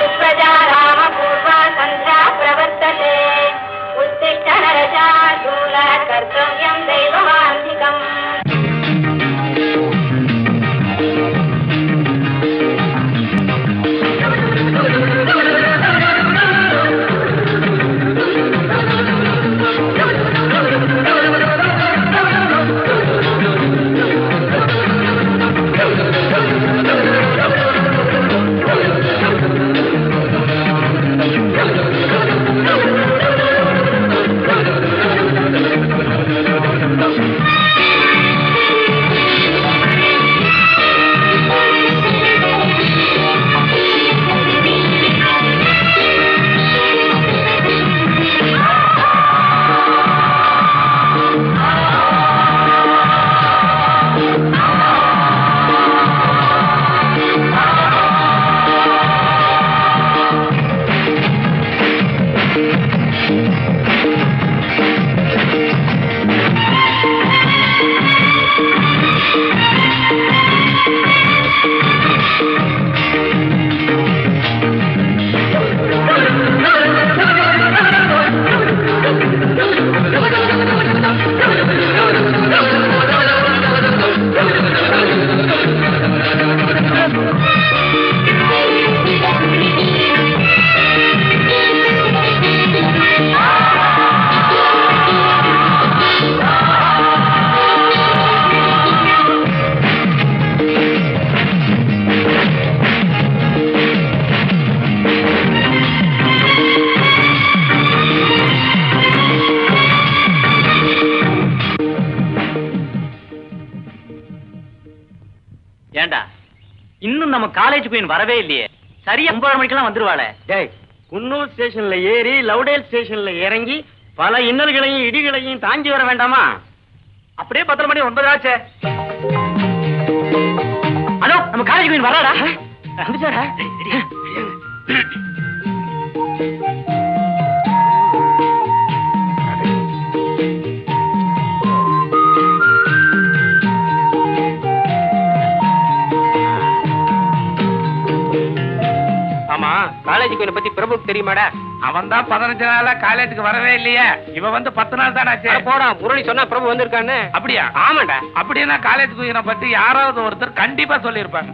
सुप्रजा रामपूर्वा सन्ध्या प्रवर्तते उत्तिष्ठ नरशार्दूल कर्तव्यं दैवमान्तिकम् காலேஜ் குயின் வரவே இல்லையே. சரியா 9 மணிக்கெல்லாம் வந்துருவாளே. டேய், குன்னூர் ஸ்டேஷன்ல ஏறி லவுடேல் ஸ்டேஷன்ல இறங்கி பல இன்னல்களையும் இடிகளையும் தாங்கி வர வேண்டாமா? அப்படியே 10 மணி 9 ஆச்சே. ஹலோ, நம்ம காலேஜ் குயின் வராடா. வந்துட்டாரா? காலேஜ் குயினை பத்தி பிரபுக்கு தெரியுமாடா? அவன் தான் 15 நாளா காலேஜுக்கு வரவே இல்லையே. இவ வந்து 10 நாள் தானே. போடா, முரளி சொன்னா பிரபு வந்திருக்கான்னு. அப்படியா? ஆமாடா. அப்படின்னா காலேஜ் குயினை பத்தி யாராவது ஒருத்தர் கண்டிப்பா சொல்லியிருப்பாங்க.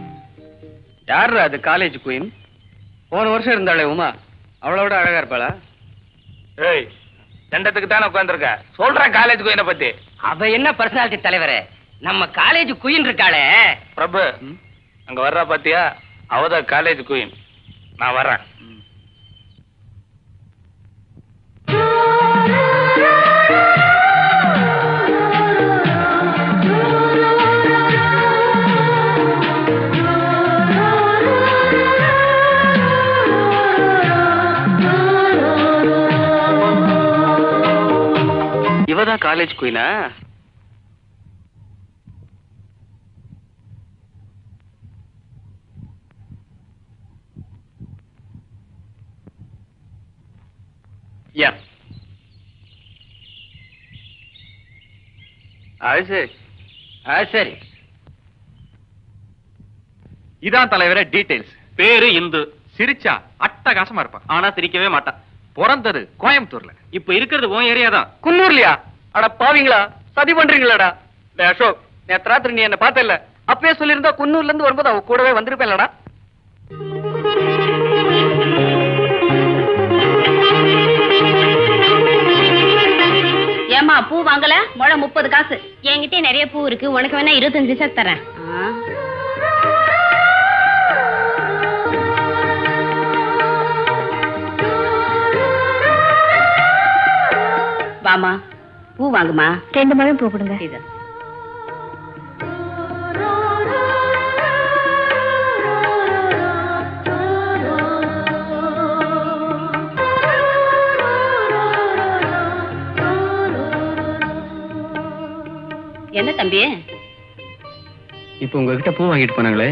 யாரு அது காலேஜ் குயின்? போன வருஷம் இருந்தாளே உமா, அவளோட அழகா இருப்பாளா? ஏய், தண்டத்துக்கு தானே உட்காந்துருக்க. சொல்றேன் காலேஜ் குயினை பத்தி. அவ என்ன பர்சனாலிட்டி தலைவரே, நம்ம காலேஜ் குயின் இருக்காளே. பிரபு அங்க வர்றா பாத்தியா, அவதான் காலேஜ் குயின். நான் வர்றேன். இவதான் காலேஜ் குயினா? யா, அது சரி, அது சரி. இதான் தலைவரே டீடைல்ஸ். பேரு இந்து. சிரிச்சா அட்டகாசமா இருப்பான். ஆனா சிரிக்கவே மாட்டான். பிறந்தது கோயம்புத்தூர்ல. இப்ப இருக்கிறது உன் ஏரியா தான். குன்னூர்லயா? அட பாவீங்களா, சதி பண்றீங்களாடா? அசோக், நேத்து ராத்திரி நீ என்ன பார்த்த இல்ல? அப்பவே சொல்லியிருந்தா குன்னூர்ல இருந்து வரும்போது அவ கூடவே வந்திருப்பேன்லடா. ஏமா பூ வாங்கல? முழம் 30 காசு. என்கிட்ட நிறைய பூ இருக்கு, உனக்கு வேணா 25 பைசா தரேன். வாமா, பூ வாங்குமா. 2 முழம் பூ கொடுங்க. இது என்ன தம்பி? இப்ப உங்ககிட்ட பூ வாங்கிட்டு போனாங்களே,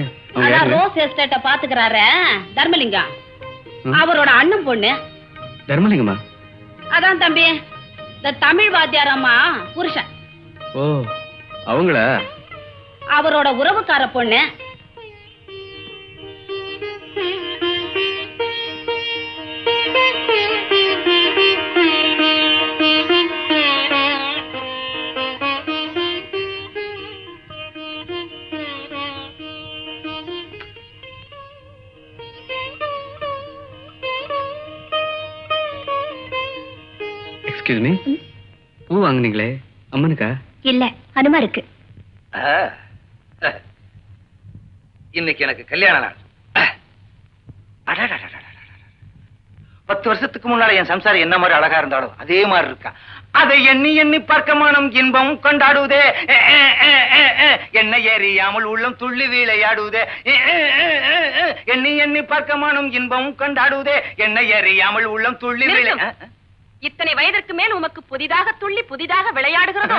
ரோஸ் எஸ்டேட்ட பாத்துக்கிறாரு தர்மலிங்கம். அவரோட அண்ணன் பொண்ணு. தர்மலிங்கமா? அதான் தம்பி, இந்த தமிழ் வாத்தியார் அம்மா புருஷன். ஓ, அவங்களா? அவரோட உறவுக்கார பொண்ணு. எக்ஸ்கியூஸ் மீ, பூ வாங்குனீங்களே அம்மனுக்கா? இல்ல ஹனுமா இருக்கு. இன்னைக்கு எனக்கு கல்யாண நாள். 10 வருஷத்துக்கு முன்னால என் சம்சாரம் என்ன மாதிரி அழகா இருந்தாலும் அதே மாதிரி இருக்கா. அதை எண்ணி எண்ணி பார்க்க மனம் இன்பம் கொண்டாடுவதே. என்ன ஏறியாமல் உள்ளம் துள்ளி விளையாடுவதே. எண்ணி எண்ணி பார்க்க மனம் இன்பம் கொண்டாடுவதே. என்ன ஏறியாமல் உள்ளம் துள்ளி இத்தனை வயதிற்கு மேல் உமக்கு புதிதாக துள்ளி புதிதாக விளையாடுகிறதோ?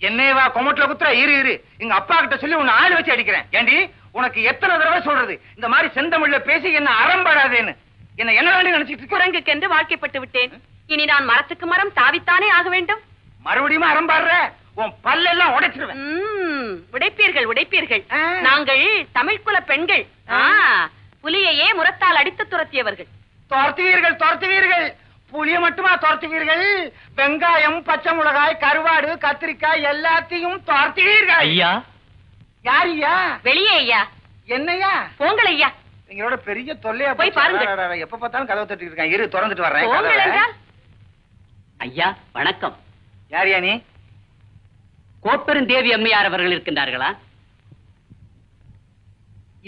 என்னையவா கொமட்டில குத்துற? இரு எங்க அப்பா கிட்ட சொல்லி உன்னை ஆள் வச்சு அடிக்கிறேன். ஏண்டி உனக்கு எத்தனை தடவை சொல்றது இந்த மாதிரி செந்தமிழ்ல பேசி என்ன அறம்படாதேன்னு? என்ன என்ன வேண்டி நினைச்சிட்டு? குரங்குக்கென்று வாழ்க்கைப்பட்டு விட்டேன். இனி நான் மரத்துக்கு மரம் தாவித்தானே ஆக வேண்டும். மறுபடியும் அறம்பாடுற? உன் பல்லெல்லாம் உடைச்சிருவேன். உடைப்பீர்கள் உடைப்பீர்கள். நாங்கள் தமிழ் குல பெண்கள். புலியையே முரத்தால் அடித்து துரத்தியவர்கள். துரத்துவீர்கள். புளிய மட்டுமா துரத்துவீர்கள்? வெங்காயம், பச்சை மிளகாய், கருவாடு, கத்திரிக்காய் எல்லாத்தையும் துரத்துவீர்கள். ஐயா. யார் ஐயா? வெளியே ஐயா. என்னையா? போங்கள் ஐயா. எங்களோட பெரிய தொல்லையா போய் பாருங்க. எப்ப பார்த்தாலும் கதவை தட்டிட்டு இருக்கான். இரு திறந்துட்டு வர்றேன். போங்கள் என்றால். ஐயா வணக்கம். யாரியா நீ? கோப்பெருந்தேவி அம்மையார் அவர்கள் இருக்கின்றார்களா?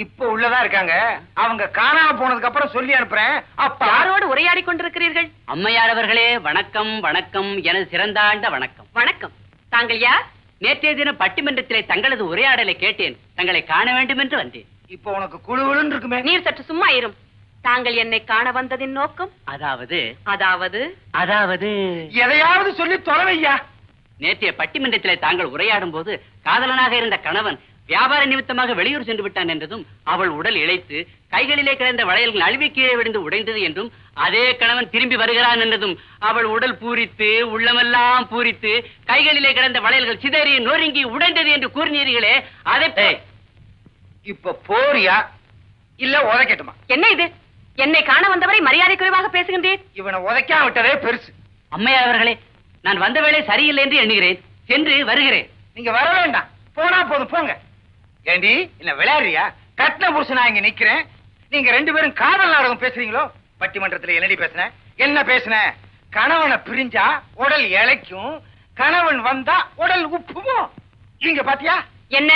இப்ப உள்ளதா இருக்காங்க. அவங்க காணாம போனதுக்கு அப்புறம் சொல்லி அனுப்புறேன். அப்ப யாரோடு உரையாடி கொண்டிருக்கிறீர்கள்? அம்மையார் அவர்களே வணக்கம். வணக்கம், எனது சிறந்தாண்ட வணக்கம். வணக்கம். தாங்கள் யார்? நேற்றைய தினம் பட்டிமன்றத்திலே தங்களது உரையாடலை கேட்டேன். தங்களை காண வேண்டும் என்று வந்தேன். இப்ப உனக்கு குழுவுன்னு இருக்குமே. நீர் சற்று சும்மா இரும். தாங்கள் என்னை காண வந்ததின் நோக்கம்? அதாவது எதையாவது சொல்லி தொலைவையா. நேற்றைய பட்டிமன்றத்திலே தாங்கள் உரையாடும் போது காதலனாக இருந்த கணவன் வியாபார நிமித்தமாக வெளியூர் சென்று விட்டான் என்றதும், அவள் உடல் இழைத்து கைகளிலே கிடந்த வளையல்கள் அழுவி கீழே விழுந்து உடைந்தது என்றும், அதே கணவன் திரும்பி வருகிறான் என்றதும் அவள் உடல் பூரித்து உள்ளமெல்லாம் பூரித்து கைகளிலே கிடந்த வளையல்கள் சிதறி நொறுங்கி உடைந்தது என்று கூறினீர்களே, அதை இப்ப போறியா இல்ல உதைக்கட்டுமா? என்ன இது? என்னை காண வந்தவரை மரியாதை குறைவாக பேசுகின்றேன். இவனை உதைக்காம விட்டதே பெருசு. அம்மையார் அவர்களே, நான் வந்த வேளை சரியில்லை என்று எண்ணுகிறேன். சென்று வருகிறேன். நீங்க வர வேண்டாம், போனா போதும் போங்க. ஏண்டி என்ன விளையாடுறியா? கட்டின புருஷனா இங்க நிக்கிறேன். நீங்க 2 பேரும் காதல் நாடகம் பேசுறீங்களோ? பட்டிமன்றத்துல என்னடி பேசுன? என்ன பேசுன? கணவனை பிரிஞ்சா உடல் இளைக்கும், கணவன் வந்தா உடல் உப்புமோ? இங்க பாத்தியா? என்ன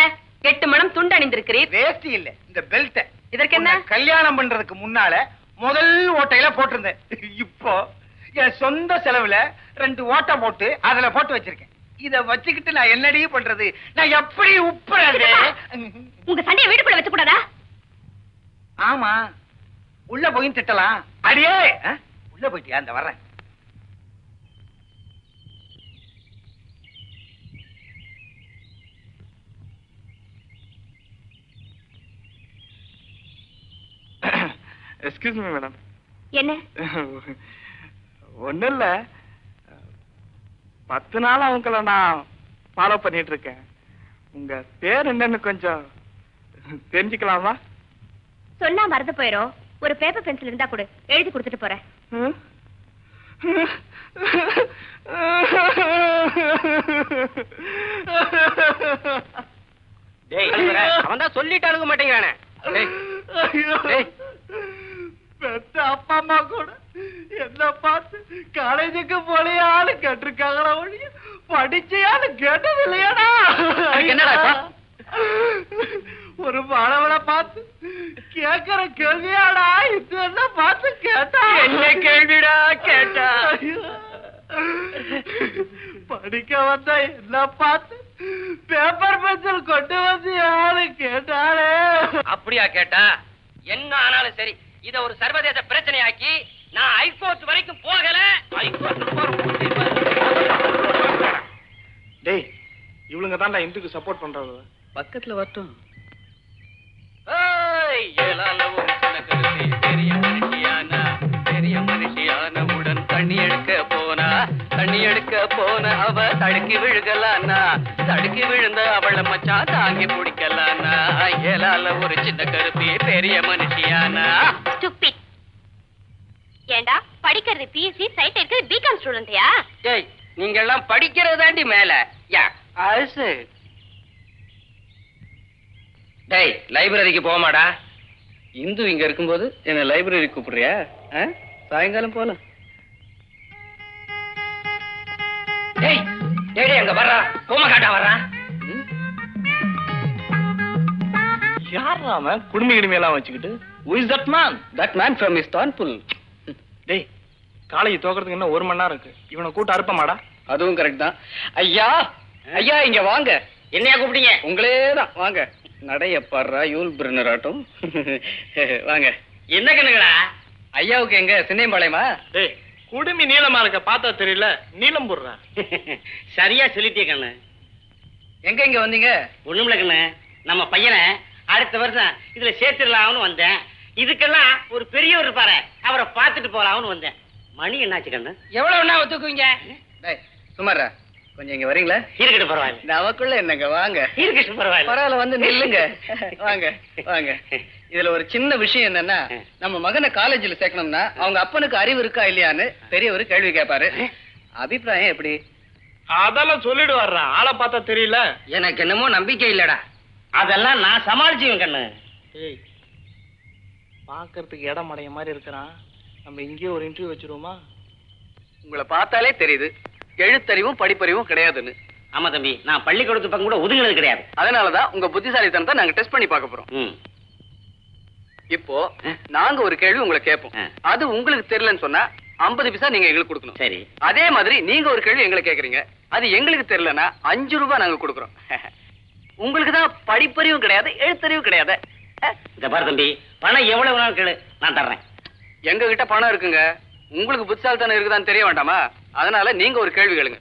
8 மணம் துண்டு அணிந்திருக்கிறீர்? வேஷ்டி இல்ல, இந்த பெல்ட். இதற்கு என்ன? கல்யாணம் பண்றதுக்கு முன்னால முதல் ஓட்டையில போட்டிருந்தேன். இப்போ என் சொந்த செலவுல 2 ஓட்டை போட்டு அதுல போட்டு வச்சிருக்கேன். இத வச்சுக்கிட்டு நான் என்னடி பண்றது? நான் எப்படி உப்புறது? உங்க சண்டையை வீட்டுக்குள்ள வச்சு கூடாதா? ஆமா, உள்ள போய் திட்டலாம். அடியே உள்ள போயிட்டியா? அந்த வர்றேன். Excuse me madam. என்ன? ஒண்ணும் இல்ல, 10 நாளா உங்களை நான் ஃபாலோ பண்ணிட்டு இருக்கேன். உங்க பேர் என்னன்னு கொஞ்சம் தெரிஞ்சுக்கலாமா? சொன்னா மறந்து போயிரும். ஒரு பேப்பர் பென்சில் இருந்தா கொடு, எழுதி கொடுத்துட்டு போறேன். அவன் தான் சொல்லிட்டு அணுக மாட்டேங்கிறானே. பெத்த அப்பா அம்மா கூட என்ன பார்த்து காலேஜுக்கு போலையான்னு கேட்டிருக்காங்களா ஒழிய படிச்சையான்னு கேட்டது இல்லையாடா. என்னடா ஒரு மாணவனை பார்த்து கேட்கிற கேள்வியாடா இது? என்ன பார்த்து கேட்டா? என்ன கேள்விடா கேட்டா? படிக்க வந்த என்ன பார்த்து பேப்பர் பென்சில் கொண்டு வந்து யாரு கேட்டாளே? அப்படியா கேட்டா? என்ன ஆனாலும் சரி, இத ஒரு சர்வதேச பிரச்சனையாக்கி நான் ஹைகோர்ட் வரைக்கும் போகல. டேய், இவளுங்க தான் இந்துக்கு சப்போர்ட் பண்றவங்க. பக்கத்துல வரட்டும். பெரிய மனுஷியான உடன் தண்ணி எடுக்க போன அவ தடுக்கி விழுகலானா, தடுக்கி விழுந்த அவளை மச்சான் தாங்கி பிடிக்கலானா, ஏலால ஒரு சின்ன கருப்பி பெரிய மனுஷியானா. ஏண்டா படிக்கிறது பிஎஸ்சி, சைட் இருக்கிறது பிகாம் ஸ்டூடெண்ட்யா? டேய், நீங்க எல்லாம் படிக்கிறது தாண்டி மேல. யா அரசு. டேய், லைப்ரரிக்கு போமாடா. இந்து இங்க இருக்கும்போது என்ன லைப்ரரி கூப்பிடுறியா? சாயங்காலம் போலாம். டேய் டேய் அங்க வர்றா கோமகாட்டா வர்றா. யாரா அவன் குடுமி கிடுமி எல்லாம் வச்சுக்கிட்டு? Who is that man? That man from Istanbul. டேய் காலேஜ் தோக்கிறதுக்கு இன்னும் 1 மணி நேரம் இருக்கு. இவனை கூட்ட அறுப்பமாடா. அதுவும் கரெக்ட் தான். ஐயா ஐயா இங்க வாங்க. என்னையா கூப்பிட்டீங்க? உங்களே தான் வாங்க. நடைய பாடுறா யூல் பிரினர் ஆட்டும். வாங்க. என்ன கண்ணுங்களா? ஐயாவுக்கு எங்க சின்னையம்பாளையமா? டேய் குடுமி நீளமா இருக்க பார்த்தா தெரியல, நீளம் போடுற. சரியா சொல்லிட்டே கண்ணு. எங்க இங்க வந்தீங்க? ஒண்ணுமில்ல கண்ணு, நம்ம பையனை அடுத்த வருஷம் இதுல சேர்த்துடலாம்னு வந்தேன். இதுக்கெல்லாம் ஒரு பெரியவர் இருப்பாரு, அவரை பார்த்துட்டு போலாம்னு வந்தேன். மணி என்னாச்சு கண்ணு? எவ்வளவு ஒண்ணா ஒத்துக்குவீங்க? டேய் சுமாரா கொஞ்சம் இங்க வரீங்களா? இருக்கட்டும் பரவாயில்ல. நமக்குள்ள என்னங்க வாங்க. இருக்கட்டும் பரவாயில்ல. பரவாயில்ல வந்து நில்லுங்க. வாங்க வாங்க. இதுல ஒரு சின்ன விஷயம் என்னன்னா, நம்ம மகனை காலேஜ்ல சேர்க்கணும்னா அவங்க அப்பனுக்கு அறிவு இருக்கா இல்லையான்னு பெரியவர் கேள்வி கேட்பாரு. அபிப்பிராயம் எப்படி? அதெல்லாம் சொல்லிடுவாரா, ஆளை பார்த்தா தெரியல. எனக்கு என்னமோ நம்பிக்கை இல்லடா. அதெல்லாம் நான் சமாளிச்சுவேன் கண்ணு. ஏய் பாக்குறதுக்கு இடம் அடைய மாதிரி இருக்கிறான். நம்ம இங்கேயே ஒரு இன்டர்வியூ வச்சிருவோமா? உங்களை பார்த்தாலே தெரியுது எழுத்தறிவும் படிப்பறிவும் கிடையாதுன்னு. ஆமா தம்பி, நான் பள்ளிக்கூடத்து பக்கம் கூட ஒதுங்கினது கிடையாது. அதனாலதான் உங்க புத்திசாலித்தனத்தை நாங்க டெஸ்ட் பண்ணி பார்க்க போறோம். இப்போ நாங்க ஒரு கேள்வி உங்களை கேட்போம். அது உங்களுக்கு தெரியலன்னு சொன்னா 50 பைசா நீங்க எங்களுக்கு கொடுக்கணும். சரி. அதே மாதிரி நீங்க ஒரு கேள்வி எங்களை கேக்குறீங்க, அது எங்களுக்கு தெரியலன்னா 5 ரூபாய் நாங்க கொடுக்கறோம். உங்களுக்கு தான் படிப்பறிவும் கிடையாது எழுத்தறிவும் கிடையாது. இந்த பாரு தம்பி, பணம் எவ்வளவு வேணாலும் கேளு, நான் தர்றேன். எங்க கிட்ட பணம் இருக்குங்க, உங்களுக்கு புத்திசாலித்தனம் இருக்குதான்னு தெரிய வேண்டாமா? அதனால நீங்க ஒரு கேள்வி கேளுங்க.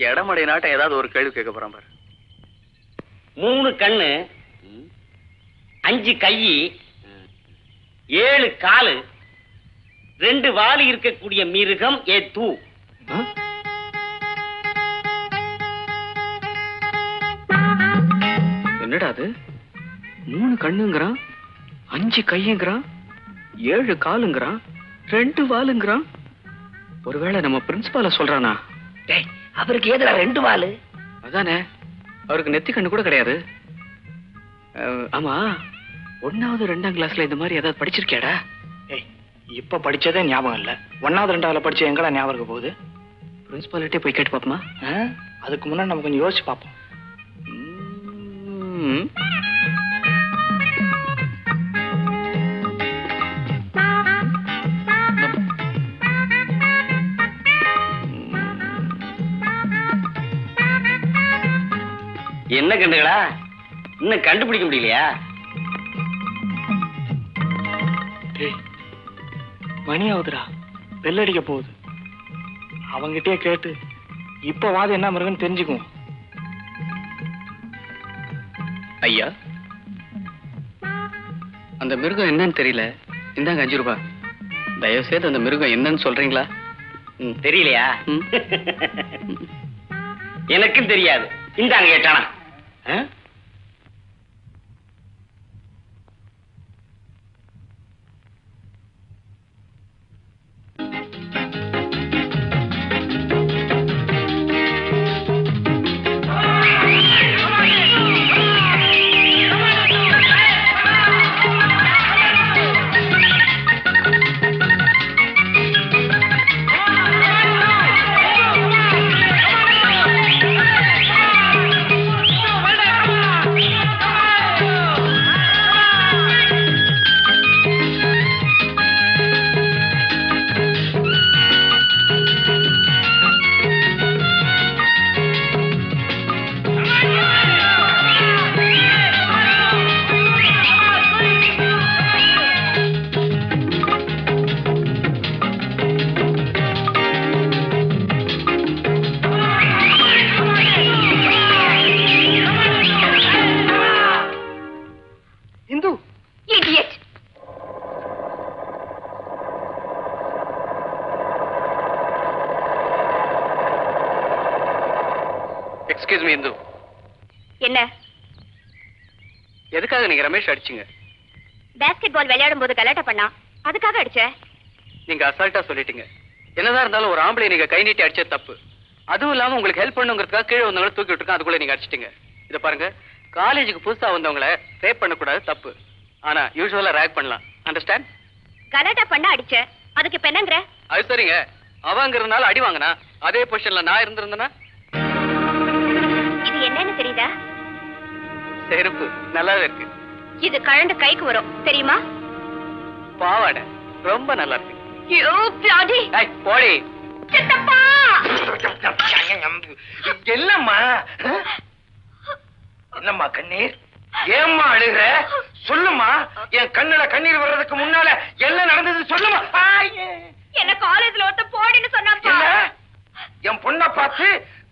எடமடை நாட்டை ஏதாவது ஒரு கேள்வி கேட்க போறான் பாரு. 3 கண்ணு, 5 கை, 7 காலு, 2 வாலு இருக்கக்கூடிய மிருகம் எது? என்னடா அது? 3 கண்ணுங்கிறான், 5 கையுங்கிறான், 7 காலுங்கிறான், 2 வாலுங்கிறான். ஒருவேளை நம்ம பிரின்சிபால சொல்றானா? அவருக்கு ஏதுடா 2 வாலு? அதானே, அவருக்கு நெத்தி கண்ணு கூட கிடையாது. ஆமா, 1வது 2ஆம் கிளாஸ்ல இந்த மாதிரி ஏதாவது படிச்சிருக்கியாடா? ஏய் இப்ப படிச்சதே ஞாபகம் இல்ல. 1வது 2வதுல படிச்ச எங்கடா ஞாபகம் இருக்க போகுது? பிரின்சிபால்கிட்டே போய் கேட்டு பாப்போமா? அதுக்கு முன்னாடி நம்ம கொஞ்சம் யோசிச்சு பார்ப்போம். என்ன கண்டுகளா, இன்னும் கண்டுபிடிக்க முடியலையா? மணி ஆகுதுடா, பெல் அடிக்க போகுது. அவங்கிட்டே கேட்டு இப்ப வாது என்ன மிருகன்னு தெரிஞ்சுக்குவோம். ஐயா, அந்த மிருகம் என்னன்னு தெரியல, இந்தாங்க 5 ரூபாய். தயவு செய்து அந்த மிருகம் என்னன்னு சொல்றீங்களா? தெரியலையா? எனக்கும் தெரியாது. இந்தாங்க கேட்டானா? Excuse me Hindu. என்ன? எதுக்காக நீங்க ரமேஷ் அடிச்சீங்க? பாஸ்கெட் பால் விளையாடும் போது கலாட்டா பண்ணா, அதுக்காக அடிச்ச. நீங்க அசால்ட்டா சொல்லிட்டீங்க. என்னதான் இருந்தாலும் ஒரு ஆம்பளை நீங்க கை நீட்டி அடிச்சது தப்பு. அதுவும் இல்லாம உங்களுக்கு ஹெல்ப் பண்ணுங்கிறதுக்காக கீழே வந்தவங்களை தூக்கி விட்டுருக்கோம், அதுக்குள்ள நீங்க அடிச்சிட்டீங்க. இத பாருங்க, காலேஜுக்கு புதுசா வந்தவங்களை ரேப் பண்ணக்கூடாது, தப்பு. ஆனா யூசுவலா ரேக் பண்ணலாம். அண்டர்ஸ்டாண்ட்? கலாட்டா பண்ண அடிச்ச, அதுக்கு இப்ப என்னங்கிற? அது சரிங்க, அவங்கிறதுனால அடி வாங்கினா அதே பொசிஷன்ல நான் இருந்திருந்தேன்னா? இது என்னன்னு தெரியுதா? செருப்பு நல்லாவே இருக்கு. இது கழண்டு கைக்கு வரும் தெரியுமா? பாவாடை ரொம்ப நல்லா இருக்கு. You bloody! ஏய் போடி. சித்தப்பா! என்னம்மா என்னம்மா கண்ணீர்? ஏம்மா அழுகுற? சொல்லுமா. என் கண்ணுல கண்ணீர் வர்றதுக்கு முன்னால எல்லாம் நடந்தது சொல்லுமா. என்ன காலேஜ்ல ஒருத்த போடின்னு சொன்னாப்பா. என் பொண்ணை பார்த்து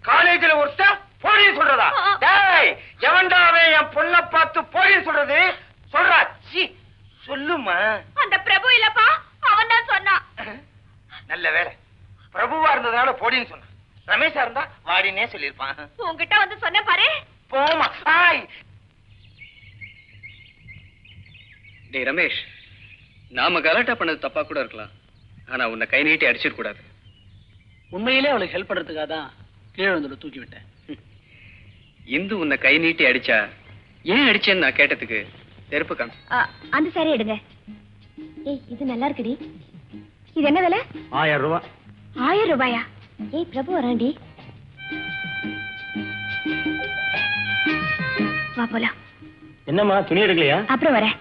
காலேஜ்ல ஒருத்த போடின்னு சொல்றதா? டேய், எவன்டா அவன் என் பொண்ணை பார்த்து போடின்னு சொல்றது? சொல்றா. சொல்லுமா. அந்த பிரபு இல்லப்பா, அவன் தான் சொன்னான். நல்ல வேலை, பிரபுவா இருந்ததுனால போடின்னு சொன்னான். ரமேஷா இருந்தா வாடினே சொல்லிருப்பான். உன்கிட்ட வந்து சொன்ன பாரு. போமா. டேய் ரமேஷ், நாம கலாட்டா பண்ணது தப்பா கூட இருக்கலாம், ஆனா உன்னை கை நீட்டி அடிச்சிட கூடாது. உண்மையிலே அவளுக்கு ஹெல்ப் பண்றதுக்காக தான் கீழே வந்து தூக்கி விட்டேன். இந்து உன்னை கை நீட்டி அடிச்சா ஏன் அடிச்சேன்னு நான் கேட்டதுக்கு செருப்பு காமி. அந்த சாரி எடுங்க. ஏய் இது நல்லா இருக்குடி. இது என்ன விலை? 1000 ரூபாய். 1000 ரூபாயா? ஏய் பிரபு வராண்டி. வா போலாம். என்னம்மா துணி எடுக்கலையா? அப்புறம் வரேன்.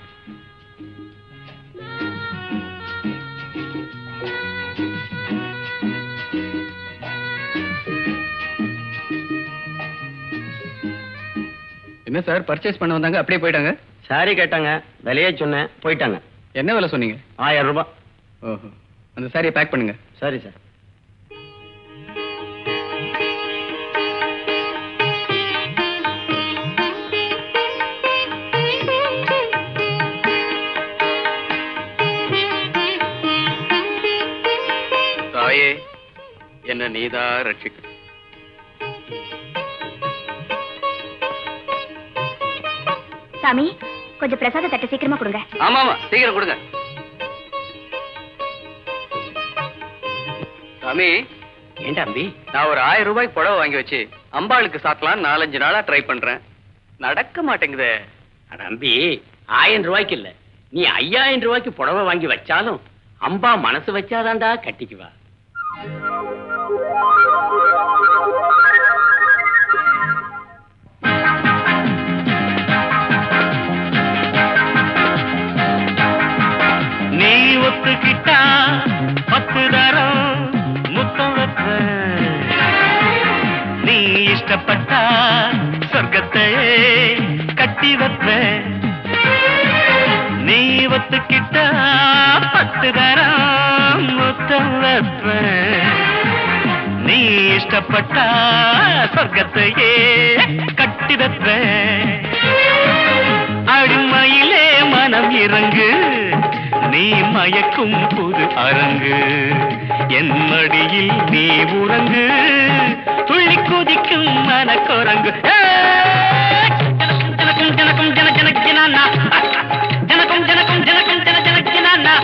என்ன சார் பர்ச்சேஸ் பண்ண வந்தாங்க அப்படியே போயிட்டாங்க? சாரி கேட்டாங்க, விலையே சொன்னேன், போயிட்டாங்க. என்ன விலை சொன்னீங்க? 1000 ரூபாய். ஓஹோ, அந்த சாரியை பேக் பண்ணுங்க. சரி சார். தாயே, என்ன நீதான் ரட்சிக்க. சாமி, கொஞ்சம் பிரசாத தட்டு சீக்கிரமா கொடுங்க. ஆமாமா, சீக்கிரம் கொடுங்க. சாமி, ஏன் தம்பி? நான் ஒரு 1000 ரூபாய்க்கு புடவை வாங்கி வச்சு அம்பாளுக்கு சாத்தலாம் 4-5 நாளா ட்ரை பண்றேன், நடக்க மாட்டேங்குதே. தம்பி, 1000 ரூபாய்க்கு இல்ல, நீ 5000 ரூபாய்க்கு புடவை வாங்கி வச்சாலும் அம்பா மனசு வச்சாதான்டா கட்டிக்குவா. நீ ஒத்துக்கிட்டா 10 தரம் முத்தம் வைப்ப, நீ இஷ்டப்பட்டா சொர்க்கத்தை கட்டி வைப்ப. நீ ஒத்துக்கிட்டா 10 தரம் முத்தம் வைப்ப, நீ இஷ்டப்பட்டா சொர்க்கத்தையே கட்டி வைப்ப. அடிமையிலே மனம் இறங்கு, நீ மயக்கும் புது அரங்கு, என் மடியில் நீ உறங்கு, துள்ளி குதிக்கும் மனக்குரங்கு. ஜனக்கும் ஜனக்கும் ஜன ஜனக் ஜனானா, ஜனக்கும் ஜனக்கும் ஜனக்கும் ஜன ஜனக் ஜனானா,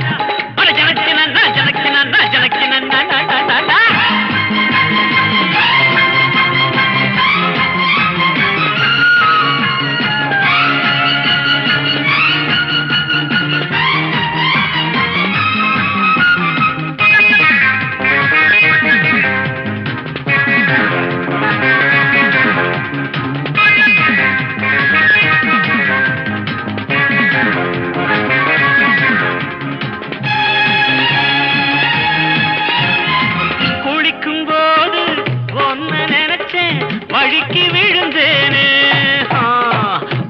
அட ஜனக் ஜனானா ஜனக் ஜனானா ஜனக் ஜனானா. வழிக்கு விழுந்தேனே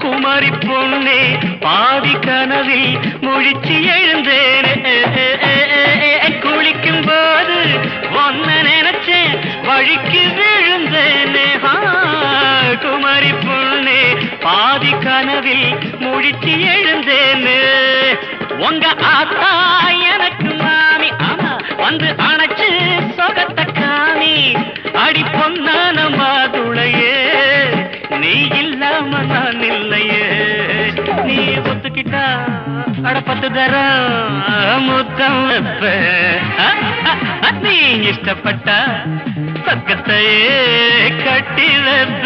குமரி பொண்ணே, பாதி கனவில் முழிச்சு எழுந்தேனே. குளிக்கும் போது ஒன்ன நினைச்சேன், வழிக்கு விழுந்தேனே குமரி பொண்ணே, பாதி கனவில் முழிச்சு எழுந்தேனே. உங்க ஆத்தா எனக்கு மாமி, ஆமா வந்து அணைச்சு சொகத்த காமி. அடி பொன்னான மாதுளையே, நீ இல்லாம நான் இல்லையே. நீ ஒத்துக்கிட்டா அட 10 தரம் முத்தம் வைப்ப, நீ இஷ்டப்பட்டா சொர்க்கத்தையே கட்டி வைப்ப.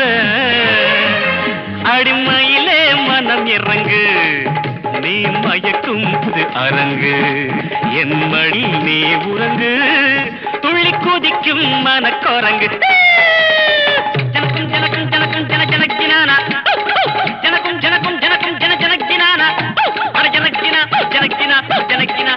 அடிமையிலே மனம் இறங்கு, நீ மயக்கும் அரங்கு என் மடி நீ உறங்கு துள்ளி குதிக்கும் மனக்கோரங்கு ஜனக்கும் ஜனக்கும் ஜனக்கும் ஜன ஜனக்கினானா ஜனக்கும் ஜனக்கும் ஜனக்கும் ஜன ஜனக்கினானா அட ஜனக்கினா ஜனக்கினா ஜனக்கினா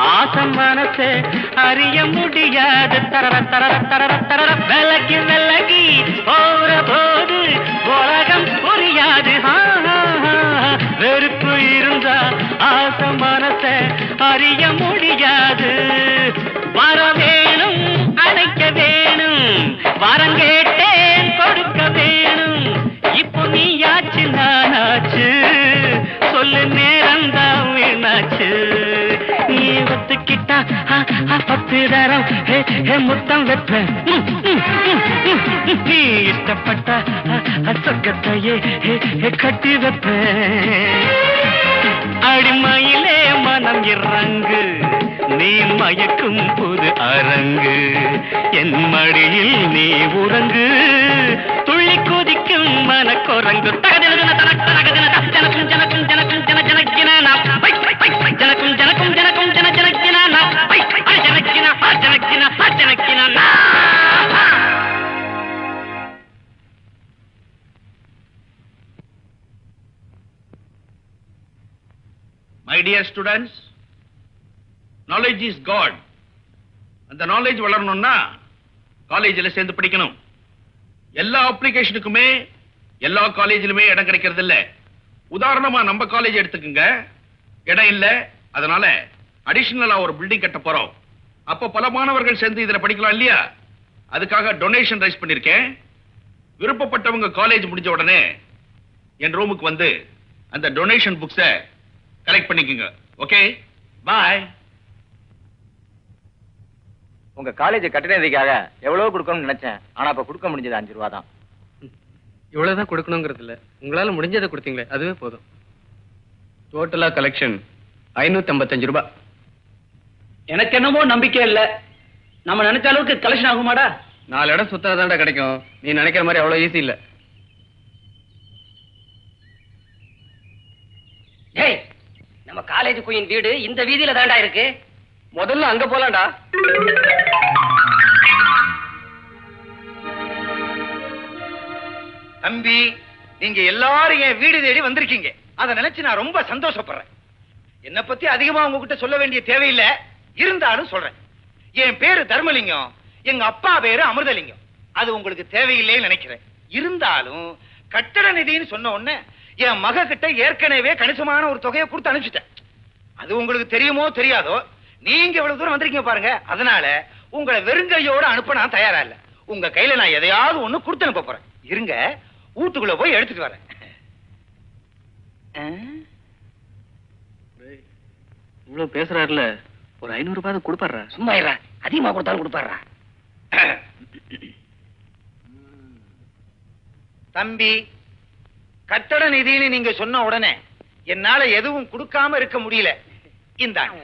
ஆசம் மனசே அறிய முடியாது தரர தரர தரர தரர விலகி விலகி போற போது உலகம் புரியாது வெறுப்பு இருந்தா ஆசம் மனசே அறிய முடியாது வர வேணும் அழைக்க வேணும் வரம் கேட்டேன் கொடுக்க வேணும் இப்போ நீயாச்சு நானாச்சு சொல்லு நேரம்தான் வீணாச்சு நீ ஒத்துக்கிட்டா 10 தரம் முத்தம் வைப்பேன் நீ இஷ்டப்பட்ட சொர்க்கத்தையே கட்டி வைப்பேன் அடிமையிலே மனம் இறங்கு நீ மயக்கும் புது அரங்கு என் மடியில் நீ உறங்கு துள்ளி குதிக்கும் மனக்குரங்கு ஜனக்கும் ஜனக்கும் ஜனக்கும் ஜன ஜனக்கினானா ஜனக்கும் ஜனக்கும் ஜனக்கும் ஜன ஜனக்கினானா ஜனக்கினா ஜனக்கினா ஜனக்கினானா My dear students, knowledge is God. அந்த knowledge வளரணும்னா காலேஜில் சேர்ந்து படிக்கணும். எல்லா அப்ளிகேஷனுக்குமே எல்லா காலேஜிலுமே இடம் கிடைக்கிறது இல்ல. உதாரணமா நம்ம காலேஜ் எடுத்துக்கங்க, இடம் இல்ல, அதனால அடிஷனலா ஒரு பில்டிங் கட்ட போறோம். அப்ப பல மாணவர்கள் சேர்ந்து இதுல படிக்கலாம் இல்லையா? அதுக்காக டொனேஷன் ரைஸ் பண்ணிருக்கேன். விருப்பப்பட்டவங்க காலேஜ் முடிஞ்ச உடனே என் ரூமுக்கு வந்து அந்த டொனேஷன் புக்ஸை கலெக்ட் பண்ணிக்கங்க. ஓகே, பாய். உங்க காலேஜ் கட்டினதுக்காக எவ்வளவு கொடுக்கணும்னு நினைச்சேன், ஆனா இப்ப கொடுக்க முடிஞ்சது 5 ரூபா தான். இவ்வளவுதான் கொடுக்கணுங்கிறது இல்ல, உங்களால முடிஞ்சதை கொடுத்தீங்களே அதுவே போதும். டோட்டலா கலெக்ஷன் 555 ரூபாய். எனக்கு என்னமோ நம்பிக்கை இல்ல. நம்ம நினைச்ச அளவுக்கு கலெக்ஷன் ஆகுமாடா? 4 இடம் சுத்தாதான்டா கிடைக்கும். நீ நினைக்கிற மாதிரி அவ்வளவு ஈஸி இல்ல. டேய், நம்ம காலேஜ் குயின் வீடு இந்த வீதியில தாண்டா இருக்கு. முதல்ல அங்க போலாம்டா. தம்பி, நீங்க எல்லாரும் என் வீடு தேடி வந்திருக்கீங்க. அதை நினைச்சு நான் ரொம்ப சந்தோஷப்படுறேன். என்னை பத்தி அதிகமா உங்ககிட்ட சொல்ல வேண்டிய தேவையில்லை, இருந்தாலும் சொல்றேன். என் பேரு தர்மலிங்கம், எங்க அப்பா பேரு அமிர்தலிங்கம். அது உங்களுக்கு தேவையில்லைன்னு நினைக்கிறேன். இருந்தாலும் கட்டட நிதின்னு சொன்ன உடனே என் மக கிட்ட ஏற்கனவே கணிசமான ஒரு தொகையை கொடுத்து அனுப்பிச்சிட்டேன். அது உங்களுக்கு தெரியுமோ தெரியாதோ, நீங்க இவ்வளவு தூரம் வந்திருக்கீங்க பாருங்க. அதனால உங்களை வெறுங்கையோட அனுப்ப நான் தயாரா இல்ல. உங்க கையில நான் எதையாவது ஒண்ணு கொடுத்து அனுப்ப போறேன். இருங்க, வீட்டுக்குள்ள போய் எடுத்துட்டு வரேன். இவ்வளவு பேசுறாருல, ஒரு 500 ரூபாய் கொடுப்பாரு. சும்மா இருடா, அதிகமா கொடுத்தாலும் கொடுப்பாருடா. தம்பி, கட்டட நிதின்னு நீங்க சொன்ன உடனே என்னால எதுவும் கொடுக்காம இருக்க முடியல. இந்தாங்க.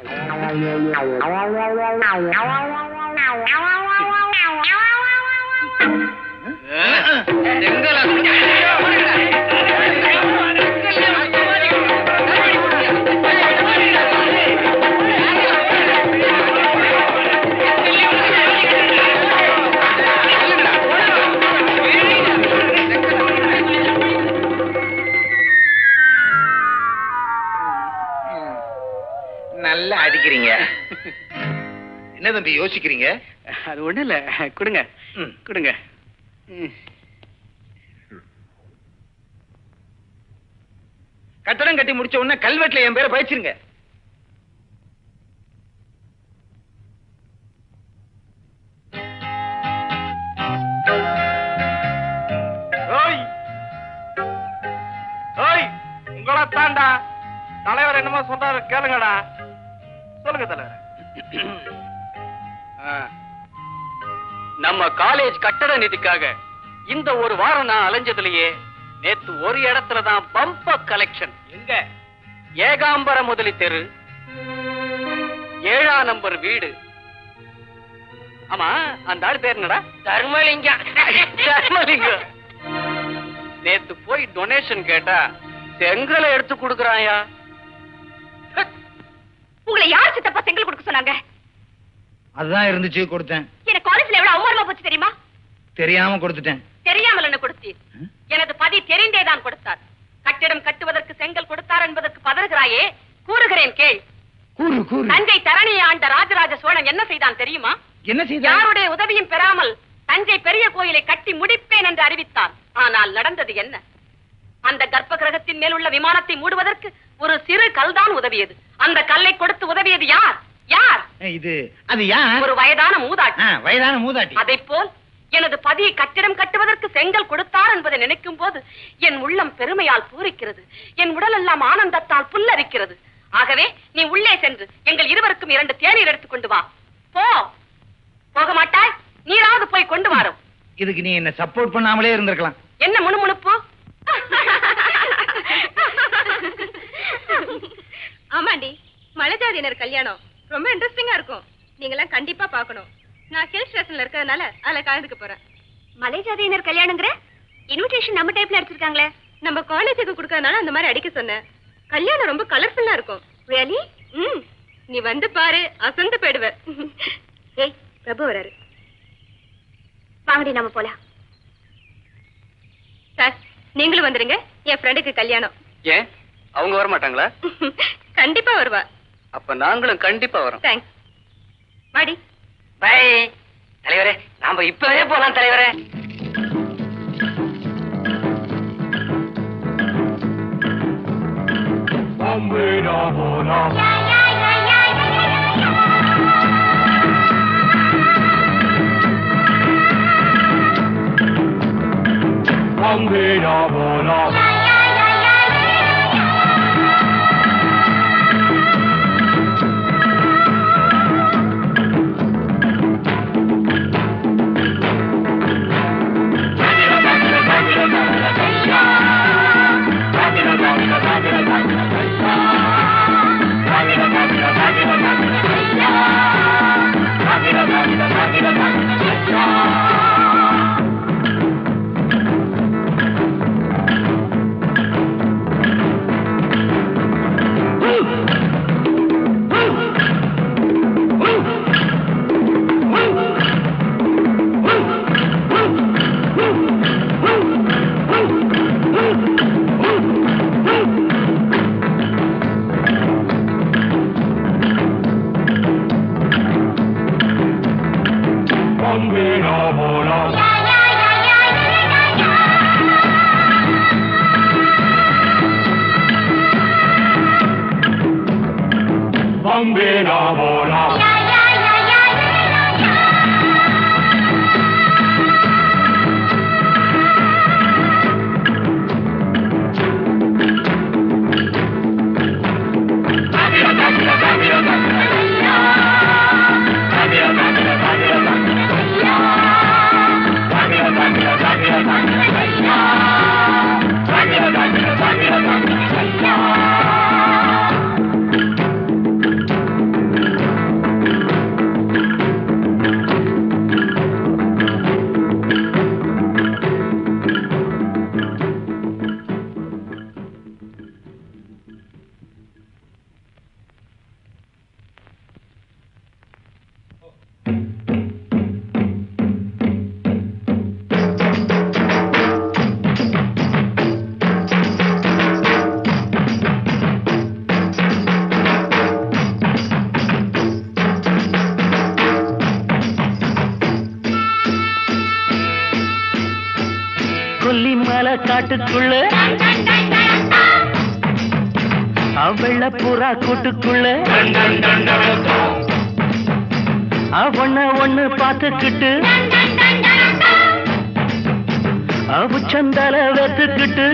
நல்லா அடிக்கிறீங்க. என்ன தம்பி யோசிக்கிறீங்க? அது ஒண்ணு இல்ல, கொடுங்க கொடுங்க. கட்டடம் கட்டி முடிச்ச உடனே கல்வெட்டுல என் பேரை பயிற்சிருங்க. உங்களை தாண்டா தலைவர் என்னமோ சொல்றாரு, கேளுங்கடா. சொல்லுங்க தலைவர். நம்ம காலேஜ் கட்டட நிதிக்காக இந்த ஒரு வாரம் நான் அலைஞ்சதுலயே நேத்து ஒரு இடத்துல தான் பம்பர் கலெக்ஷன். எங்க? ஏகாம்பர முதலி தெரு, 7ஆம் நம்பர் வீடு. ஆமா, அந்த ஆள் பேர் என்னடா? தர்மலிங்கம். தர்மலிங்கம் நேத்து போய் டொனேஷன் கேட்டா செங்கலை எடுத்து கொடுக்கறாயா. உங்களை யார் சித்தப்பா செங்கல் கொடுக்க சொன்னாங்க? அதுதான் இருந்துச்சு, கொடுத்தேன். எனக்கு காலேஜ்ல எவ்வளவு அவமானமா போச்சு தெரியுமா? தெரியாம கொடுத்துட்டேன். தெரியாமல் என்ன கொடுத்தீர்? எனது பதி தெரிந்தேதான் கொடுத்தார். கட்டிடம் கட்டுவதற்கு செங்கல் கொடுத்தார் என்பதற்கு பதறுகிறாயே, கூறுகிறேன் கேள். கூறு கூறு. தஞ்சை தரணியை ஆண்ட ராஜராஜ சோழன் என்ன செய்தான் தெரியுமா? என்ன செய்தார்? யாருடைய உதவியும் பெறாமல் தஞ்சை பெரிய கோயிலை கட்டி முடிப்பேன் என்று அறிவித்தான். ஆனால் நடந்தது என்ன? அந்த கர்ப்ப கிரகத்தின் மேல் உள்ள விமானத்தை மூடுவதற்கு ஒரு சிறு கல்தான் உதவியது. அந்த கல்லை கொடுத்து உதவியது யார்? யார்? அது யார்? ஒரு வயதான மூதாட்டி. வயதான மூதாட்டி. அதைப்போல் எனது பதியை கட்டிடம் கட்டுவதற்கு செங்கல் கொடுத்தார் என்பதை நினைக்கும் போது என் உள்ளம் பெருமையால் பூரிக்கிறது. என் உடல் எல்லாம் ஆனந்தத்தால் புல்லரிக்கிறது. ஆகவே நீ உள்ளே சென்று எங்கள் இருவருக்கும் 2 தேநீர் எடுத்துக் கொண்டு வா. போ. போக மாட்டாய்? நீராவது போய் கொண்டு வாரும். இதுக்கு நீ என்ன சப்போர்ட் பண்ணாமலே இருந்திருக்கலாம். என்ன முணுமுணுப்பு? ஆமாண்டி, மலைஜாதியினர் கல்யாணம் ரொம்ப இன்ட்ரெஸ்டிங்கா இருக்கும். நீங்களாம் கண்டிப்பா பார்க்கணும். நான் ஹில் ஸ்டேஷன்ல இருக்கிறதுனால அதுல கலந்துக்க போறேன். மலைஜாதியினர் கல்யாணங்கிற இன்விடேஷன் நம்ம டைப்ல அடிச்சிருக்காங்களே. நம்ம காலேஜுக்கு கொடுக்கறதுனால அந்த மாதிரி அடிக்க சொன்னேன். கல்யாணம் ரொம்ப கலர்ஃபுல்லா இருக்கும். ரியலி? நீ வந்து பாரு, அசந்து போயிடுவ. ஏய், பிரபு வராரு. வாங்கடி நம்ம போலாம். சார், நீங்களும் வந்துருங்க. என் ஃப்ரெண்டுக்கு கல்யாணம். ஏன் அவங்க வர மாட்டாங்களா? கண்டிப்பா வருவா. அப்ப நாங்களும் கண்டிப்பா வரோம். தேங்க்ஸ். வாடி. பை தலைவரே, நாம இப்பவே போலாம் தலைவரே. கொல்லிமலை காட்டுக்குள்ள வெள்ள புறா கூட்டுக்குள்ள ஒண்ணு பார்த்துக்கிட்டு உச்சந்தல வெத்துக்கிட்டு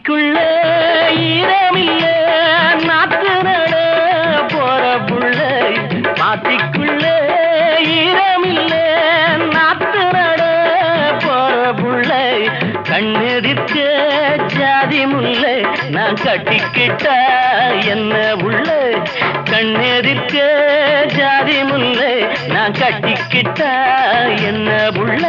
மாத்திக்குள்ள ஈரமில்ல நாத்து நட போற புள்ள மாத்திக்குள்ள ஈரமில்ல நாத்து நட போற புள்ள கண்ணெதிர்க்க ஜாதி முல்லை நான் கட்டிக்கிட்டா என்ன உள்ள கண்ணெதிர்க்க ஜாதி முல்லை நான் கட்டிக்கிட்டா என்ன உள்ள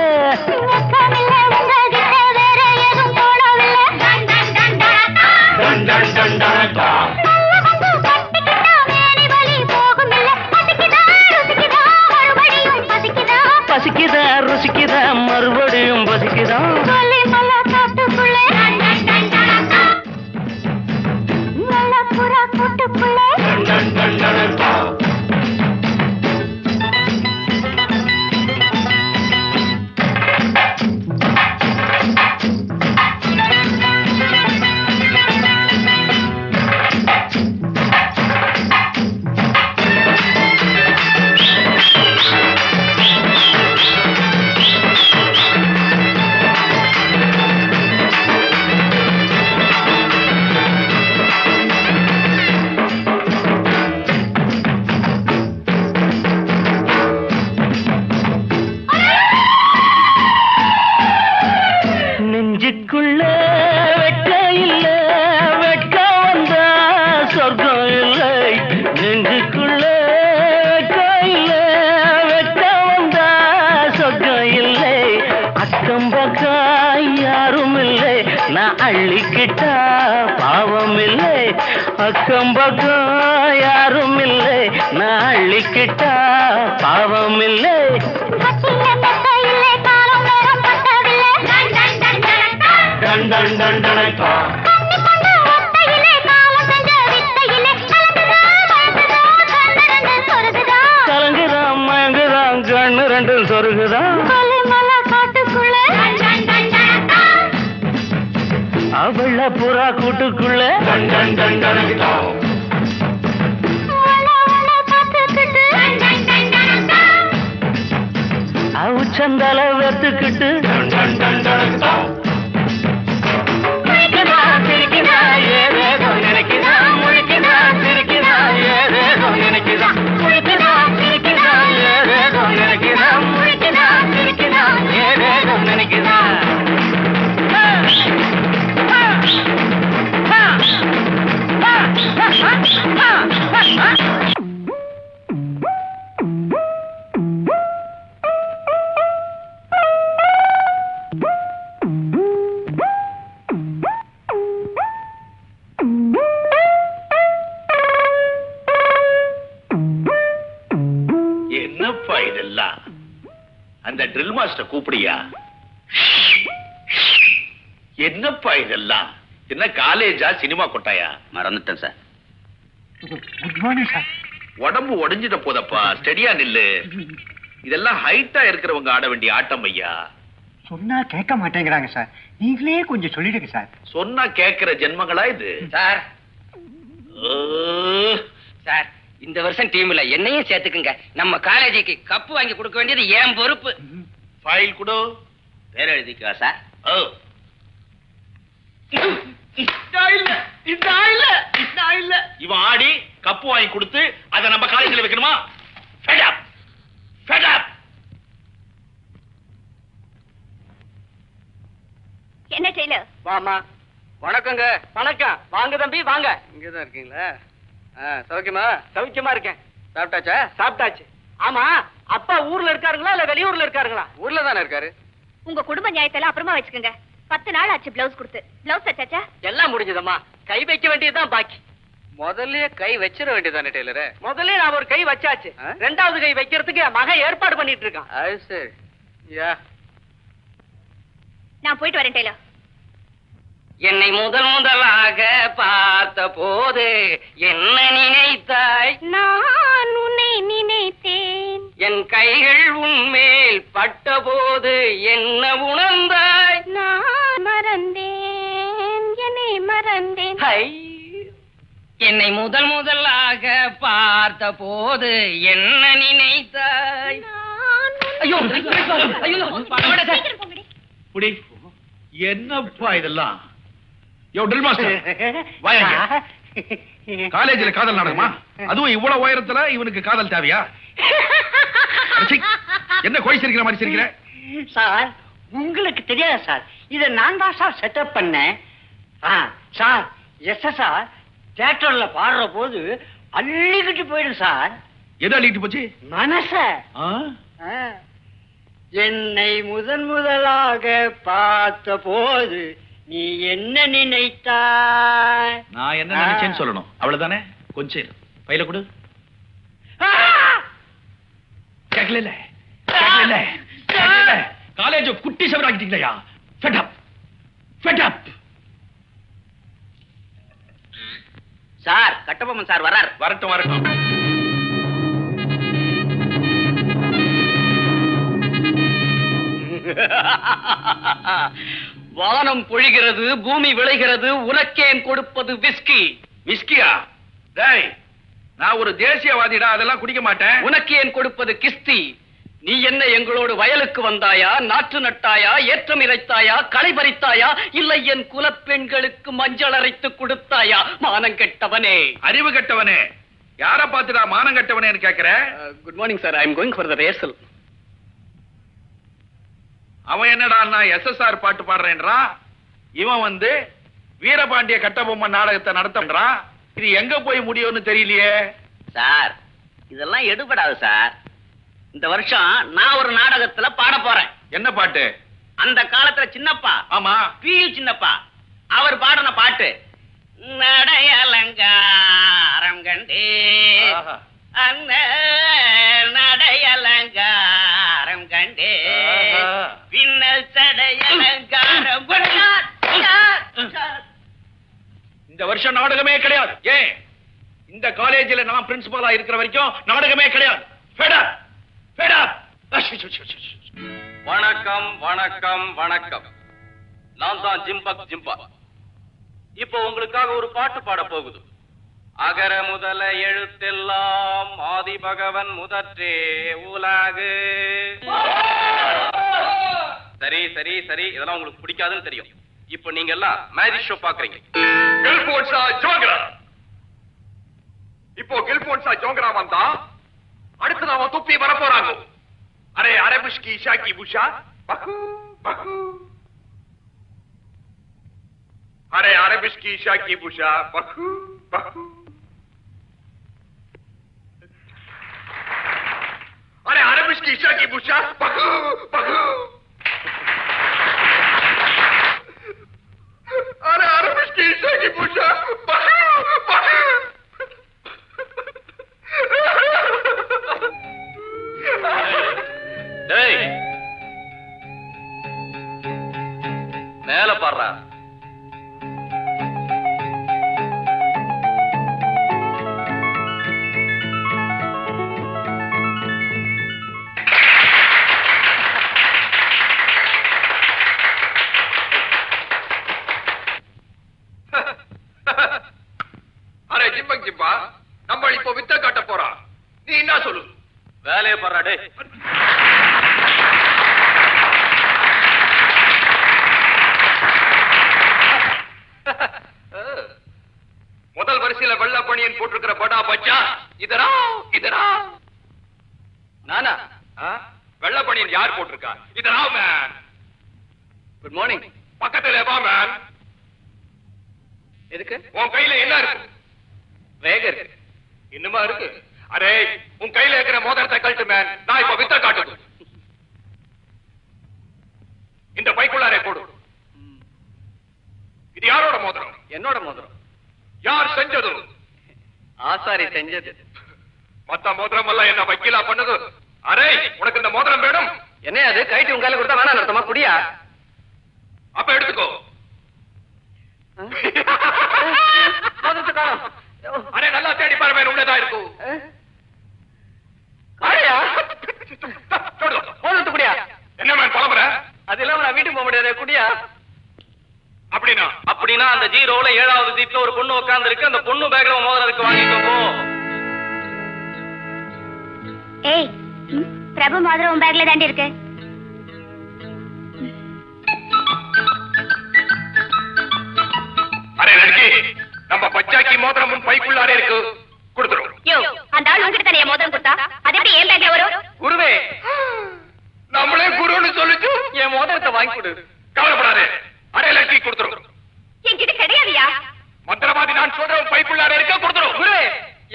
பசிக்குதா ருசிக்குதா மறுபடியும் பசிக்குதா நெஞ்சுக்குள்ள வெட்க இல்ல வெட்க வந்தா சொர்க்கம் இல்லை நெஞ்சுக்குள்ள வெட்க இல்ல வெட்க வந்தா சொர்க்கம் இல்லை அக்கம் பக்கம் யாரும் இல்லை நான் அள்ளிக்கிட்டா பாவம் இல்லை அக்கம் பக்கம் யாரும் இல்லை நான் அள்ளிக்கிட்டா பாவம் இல்லை கலங்குதான் மயங்குதான் கண்ணு ரெண்டும் சொருகுதான் அவள புறா கூட்டுக்குள்ள அவுச்சந்தால வெத்துக்கிட்டு என்னப்பா இதெல்லாம் அந்த ட்ரில் மாஸ்டர் கூப்பிடியா என்னப்பா இதெல்லாம் என்ன காலேஜா சினிமா கொட்டாயா மறந்துட்டேன் சார் குட் மார்னிங் சார் உடம்பு உடைஞ்சிட்ட போதப்பா ஸ்டெடியா நில்லு இதெல்லாம் ஹைட்டா இருக்கிறவங்க ஆட வேண்டிய ஆட்டம் ஐயா சொன்னா கேட்க மாட்டேங்கிறாங்க சார் நீங்களே கொஞ்சம் சொல்லிடுங்க சார் சொன்னா கேக்குற ஜென்மங்களா இது சார் ஓ, சார் இந்த வருஷம் டீம்ல என்னையும் சேர்த்துக்குங்க நம்ம காலேஜுக்கு கப்பு வாங்கி கொடுக்க வேண்டியது என் பொறுப்பு ஃபைல் கொடு பேர் எழுதிக்கா சார் ஓ இவன் ஆடி கப்பு வாங்கி கொடுத்து அதை நம்ம காலேஜில் வைக்கணுமா Fed up. Fed up. என்ன டெய்லர்? வாமா வணக்கங்க. வணக்கம். வாங்க தம்பி வாங்க. இங்கதான் இருக்கீங்களா? சௌக்கியமா? சௌக்கியமா இருக்கேன். சாப்பிட்டாச்சா? சாப்பிட்டாச்சு. ஆமா அப்பா ஊர்ல இருக்காருங்களா இல்ல வெளியூர்ல இருக்காருங்களா? ஊர்ல தானே இருக்காரு. உங்க குடும்ப நியாயத்தெல்லாம் அப்புறமா வச்சுக்கோங்க. 10 நாள் ஆச்சு பிளவுஸ் கொடுத்து. பிளவுஸ் தச்சாச்சா? எல்லாம் முடிஞ்சதம்மா. கை வைக்க வேண்டியதுதான் பாக்கி. முதல்லயே கை வச்சிட வேண்டியதானே டெய்லர்? முதல்ல நான் ஒரு கை வச்சாச்சு. ரெண்டாவது கை வைக்கிறதுக்கு மகன் ஏற்பாடு பண்ணிட்டு இருக்கான். அது சரி. யா நான் போயிட்டு வரேன் டெய்லர். என்னை முதலாக பார்த்த போது என்ன நினைத்தாய்? நான் உன்னை நினைத்தேன். என் கைகள் உன்மேல் பட்ட போது என்ன உணர்ந்தாய்? நான் மறந்தேன், என்னை மறந்தேன். என்னை முதலாக பார்த்த போது என்ன நினைத்தாய்? ஐயோ ஐயோ புடி என்னப்பா இதெல்லாம் யோ ட்ரில் மாஸ்டர் வாங்க. காலேஜ்ல காதல் நாடகமா? அதுவும் இவ்வளவு உயரத்துல இவனுக்கு காதல் தேவையா? அடச்சீ, என்ன கோய் சிரிக்கிற மாதிரி சிரிக்கிற? சார் உங்களுக்கு தெரியாது சார், இத நான் தான் சார் செட்டப் பண்ணேன். சார் சார் தியேட்டர்ல பாடுற போது அள்ளிக்கிட்டு போயிடும் சார். எது அள்ளிட்டு போச்சு? மனச. என்னை முதலாக பார்த்த போது நீ என்ன நினைத்தாய்? நான் என்ன நினைச்சேன்னு சொல்லணும், அவ்வளவுதானே. கொஞ்சம் பையில கொடு. கேட்கல காலேஜ் குட்டி சவராக்கிட்டீங்களா? Fed up. Sir Kattabomman sir வரார். வரட்டும். வானம் பொழிகிறது, பூமி விளைகிறது, உனக்கேன் கொடுப்பது விஸ்கி. விஸ்கியா? டேய், நான் ஒரு தேசியவாதிடா, அதெல்லாம் குடிக்க மாட்டேன். உனக்கு ஏன் கொடுப்பது கிஸ்தி. நீ என்ன எங்களோடு வயலுக்கு வந்தாயா, நாற்று நட்டாயா, ஏற்றம் இறைத்தாயா, களை பறித்தாயா, இல்லை என் குலப்பெண்களுக்கு மஞ்சள் அரைத்து கொடுத்தாயா? மானம் கெட்டவனே, அறிவு கெட்டவனே, யார பாத்துடா மானம் கெட்டவனேன்னு கேக்குற? Good morning sir, I am going for the rehearsal. அவன் என்னடா நான் எஸ்எஸ்ஆர் பாட்டு பாடுறேன்றான். இவன் வந்து வீரபாண்டிய கட்டபொம்மன் நாடகத்தை நடத்தன்றான். இது எங்க போய் முடியும்னு தெரியலையே. சார் இதெல்லாம் எடுபடாது சார். இந்த வருஷம் நான் ஒரு நாடகத்துல பாட போறேன். என்ன பாட்டு? அந்த காலத்துல சின்னப்பா, ஆமா, பியு சின்னப்பா, அவர் பாடின பாட்டு. நடையலங்காரம் கண்டே அந்த நடையலங்காரம் கண்டே பின்னல் சடையலங்காரம். இந்த வருஷம் நாடகமே கிடையாது. ஏன்? இந்த காலேஜில் நான் பிரின்சிபலா இருக்கிற வரைக்கும் நாடகமே கிடையாது. வணக்கம் வணக்கம் வணக்கம். நான் தான் ஜிம்பா. இப்போ உங்களுக்காக ஒரு பாட்டு பாட போகுது. அகர முதல எழுத்தெல்லாம் ஆதி பகவன் முதற்றே உலகு. சரி சரி சரி, இதெல்லாம் உங்களுக்கு பிடிக்காதுன்னு தெரியும். இப்போ நீங்க எல்லாம் மேஜிக் ஷோ பாக்குறீங்க. இப்போ கில்போன்ஸா ஜோங்கரா வந்தா அடுத்து நாம துப்பி வர போறாங்க. அரே அரபிஷ்கி ஷாக்கி புஷா பகு பகு. அரே அரபிஷ்கி ஷாக்கி புஷா பகு பகு. அரே அரபிஷ்கி ஷாக்கி புஷா பகு பகு. அரே அரபிஷ்கி ஷாக்கி புஷா பகு பகு. டேய், மேல பாடுறா. அரே ஜிம்பா, நம்ம இப்போ வித்த காட்ட போறா. நீ என்ன சொல்லு? வேலையை பாடுறா. டே, முதல் வரிசையில வெள்ள பணியன் போட்டிருக்கிற படா பச்சா இதரா இதரா. நானா? வெள்ள பணியன் யார் போட்டிருக்கா? இதரா மேன். Good morning. பக்கத்துல வா மேன். எதுக்கு? உன் கையில என்ன இருக்கு? வேக இருக்கு. இன்னுமா இருக்கு? அரே, உன் கையில இருக்கிற மோதிரத்தை கழட்டு மேன். நான் இப்ப வித்த காட்டு. இந்த பைக்குள்ளாரே போடு. இது யாரோட மோதிரம்? என்னோட மோதிரம். யார் செஞ்சது? ஆசாரி செஞ்சது. மத்த மோதிரம் எல்லாம் என்ன வக்கீலா பண்ணது? அரே, உனக்கு இந்த மோதிரம் வேணும்? என்ன அது? கைட்டு உங்க கையில கொடுத்தா வேணாம் அர்த்தமா? குடியா? அப்ப எடுத்துக்கோ. அரே, நல்லா தேடி பாரு மேன், உள்ளதா இருக்கும். குடியா? என்ன மேன் பழம்புற? அது இல்லாம நான் வீட்டுக்கு போக முடியாது. குடியா? அப்படின்னா அந்த ஜீரோல 7வது சீட்ல ஒரு பொண்ணு உட்கார்ந்து இருக்கு. அந்த பொண்ணு பேக்ல மோதிரத்துக்கு வாங்கிட்டு போ. ஏய், பிரபு மோதிரம் உன் பேக்ல தாண்டி இருக்கு. மோதிரம் உன் பைக்குள்ளாரே இருக்கு, கொடுத்துரும். யோ, அந்த ஆள் உங்ககிட்ட தானே மோதிரம் கொடுத்தா, அது எப்படி ஏன் பேக்ல வரும்? குருவே, நம்மளே குருன்னு சொல்லிச்சு, என் மோதிரத்தை வாங்கி கொடு. கவலைப்படாதே, அரை லட்சி கொடுத்துரும். என்கிட்ட கிடையாதுயா. மந்திரவாதி நான் சொல்றேன், பைக்குள்ளாரே இருக்க, கொடுத்துரும். குருவே,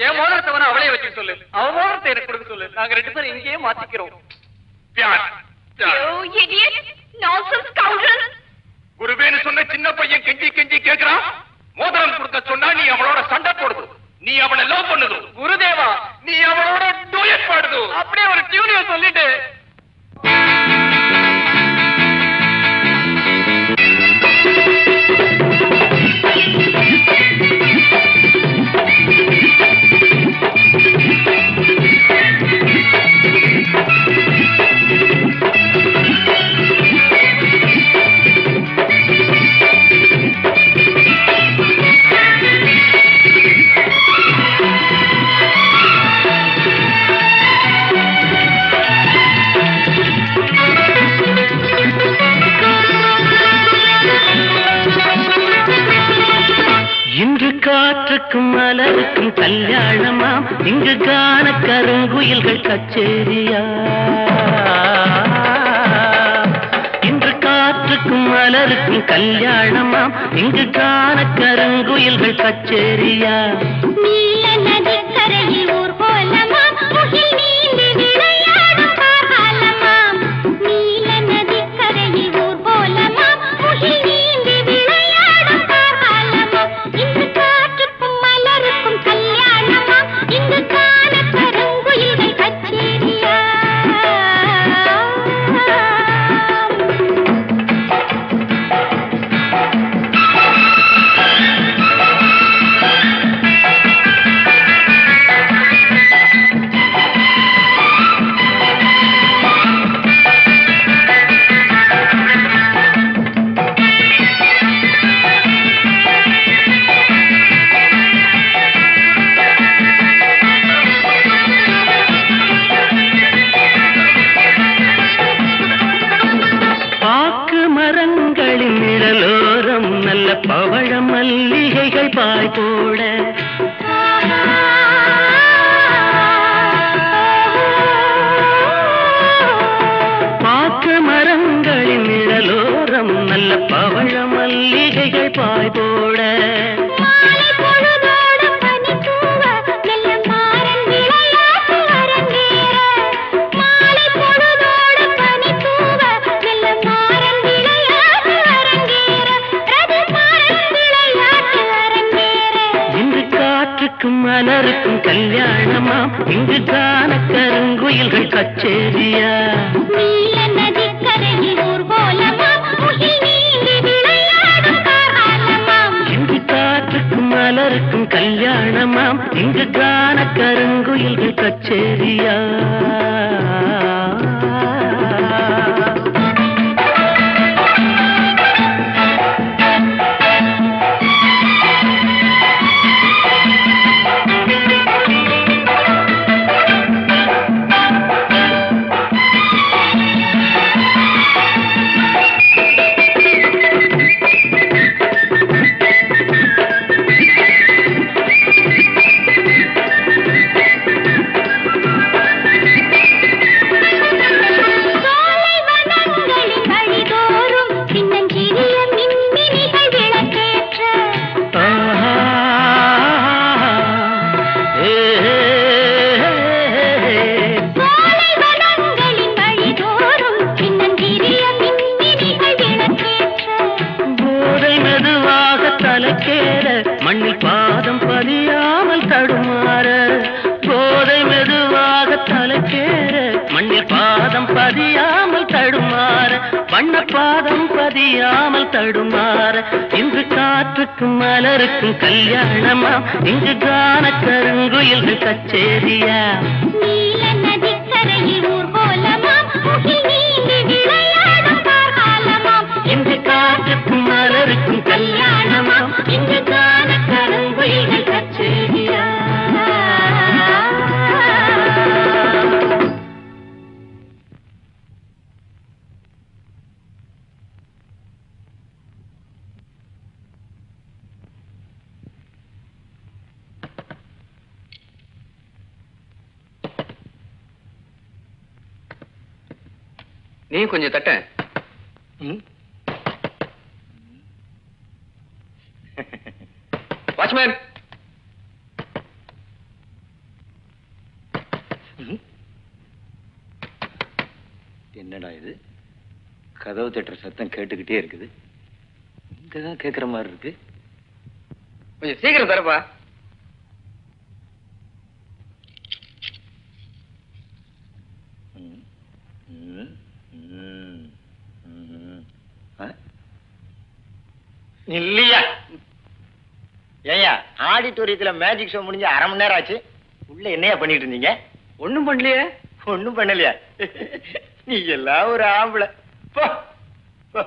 என் மோதிரத்தை வேணா அவளையே வச்சு சொல்லு, அவ மோதிரத்தை எனக்கு கொடுக்க சொல்லு, நாங்க 2 பேரும் இங்கேயே மாத்திக்கிறோம். குருவேன்னு சொன்ன சின்ன பையன் கெஞ்சி கெஞ்சி கேட்கிறான், மோதிரம் கொடுக்க சொன்னா நீ அவளோட சண்டை போடுது, நீ அவனை லவ் பண்ணுது. குருதேவா, நீ அவளோட டூயட் பாடுது, அப்படியே ஒரு டியூனிய சொல்லிட்டு. இன்று காற்றுக்கும் மலருக்கும் கல்யாணமாம், இங்கு காண கருங்குயில்கள் கச்சேரியா. இன்று காற்றுக்கும் மலருக்கும் கல்யாணமாம், இங்கு காண கருங்குயில்கள் கச்சேரியா. நீல நதிக்கரையில் ஊர் கோலமாம், முகில் நீந்தி விளையாடும் காலமாம். நீல நதிக்கரையில் ஊர் கோலமாம், முகில் நீந்தி விளையாடும் காலமாம். இன்று காற்றுக்கும் மலருக்கும் கல்யாணமாம், இங்கு காண கருங்குயில்கள் கச்சேரியா. பாக்கு மரங்களின் நிழலோரம் நல்ல பவழ மல்லிகைகள் பாய் போட. பாக்கு மரங்களின் நிழலோரம் நல்ல பவழ மல்லிகைகள் பாய் போட. மலருக்கும் கல்யாணமாம், இங்கு காண கருங்குயில்கள் கச்சேரியா. நீல நதிக்கரையில் ஊர் கோலமாம், முகில் நீந்தி விளையாடும் காலமாம். இங்கு காற்றுக்கும் மலருக்கும் கல்யாணமாம், இங்கு காண கருங்குயில்கள் கச்சேரியா. மண்ணில் பாதம் பதியாமல் தடுமாற. போதை மெதுவாக தலைக்கேற, மண்ணில் பாதம் பதியாமல் தடுமாற. வண்ண பாதம் பதியாமல் தடுமாற. இன்று காற்றுக்கும் மலருக்கும் கல்யாணமா, இங்கு காண கருங்குயில்கள் கச்சேரியா. நீல நதிக்கரையில் ஊர் கோலமாம், முகில் நீந்தி விளையாடும் காலமாம். இன்று காற்றுக்கும் மலருக்கும் கல்யாணமா, இங்கு காண கருங்குயில்கள் கச்சேரியா. நீ கொஞ்சம் தட்ட. வாட்ச்மேன். என்னடா இது? கதவு தட்டுற சத்தம் கேட்டுக்கிட்டே இருக்குது. இங்கதான் கேட்கிற மாதிரி இருக்கு. கொஞ்சம் சீக்கிரம் தரப்பா. இல்லையா? ஏயா, ஆடிட்டோரியத்துல மேஜிக் ஷோ முடிஞ்சு 1/2 மணி நேரம் ஆச்சு. உள்ள என்னையா பண்ணிட்டு இருந்தீங்க? ஒண்ணும் பண்ணலையே. ஒண்ணும் பண்ணலையா? நீ எல்லாம் ஒரு ஆம்பளை. போ போ.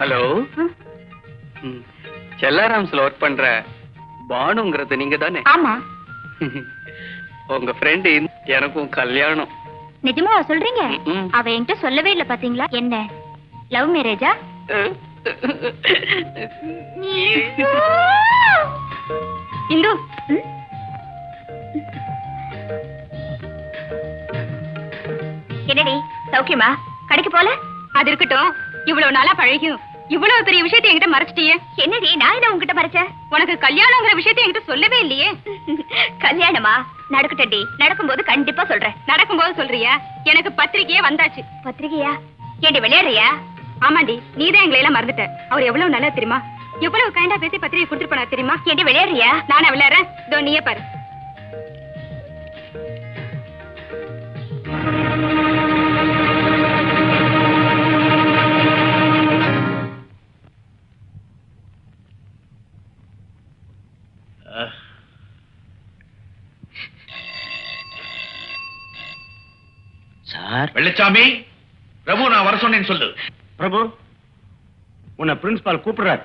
ஹலோ, செல்லாராம்ஸ்ல ஒர்க் பண்ற பானுங்கிறது நீங்க தானே? ஆமா. உங்க ஃப்ரெண்டு எனக்கும் கல்யாணம். நிஜமாவா சொல்றீங்க? ம். அவ என்கிட்ட சொல்லவே இல்ல பாத்தீங்களா? என்ன லவ் மேரேஜா? இந்து, என்னடி சௌக்கியமா? கடைக்கு போல? அது இருக்கட்டும், இவ்வளவு நாளா பழகியும் இவ்வளவு பெரிய விஷயத்தை என்கிட்ட மறைச்சிட்டியே. என்னடி நான் என்ன உங்ககிட்ட மறைச்சேன்? உனக்கு கல்யாணங்கிற விஷயத்தை என்கிட்ட சொல்லவே இல்லையே. கல்யாணமா? நடக்கட்டடி, நடக்கும்போது கண்டிப்பா சொல்றேன். நடக்கும்போது சொல்றியா? எனக்கு பத்திரிகையே வந்தாச்சு. பத்திரிகையா? ஏண்டி விளையாடுறியா? ஆமாண்டி, நீதான் எங்களை எல்லாம் மறந்துட்ட. அவர் எவ்வளவு நல்லா தெரியுமா? எவ்வளவு கைண்டா பேசி பத்திரிகை கொடுத்துட்டு போனா தெரியுமா? ஏண்டி விளையாடுறியா? நானா விளையாடுறேன்? இதோ நீயே பாரு. சார். வெள்ளச்சாமி, பிரபு நான் வர சொன்னேன்னு சொல்லு. பிரபு, உன்னை பிரின்சிபால் கூப்பிடுறாரு.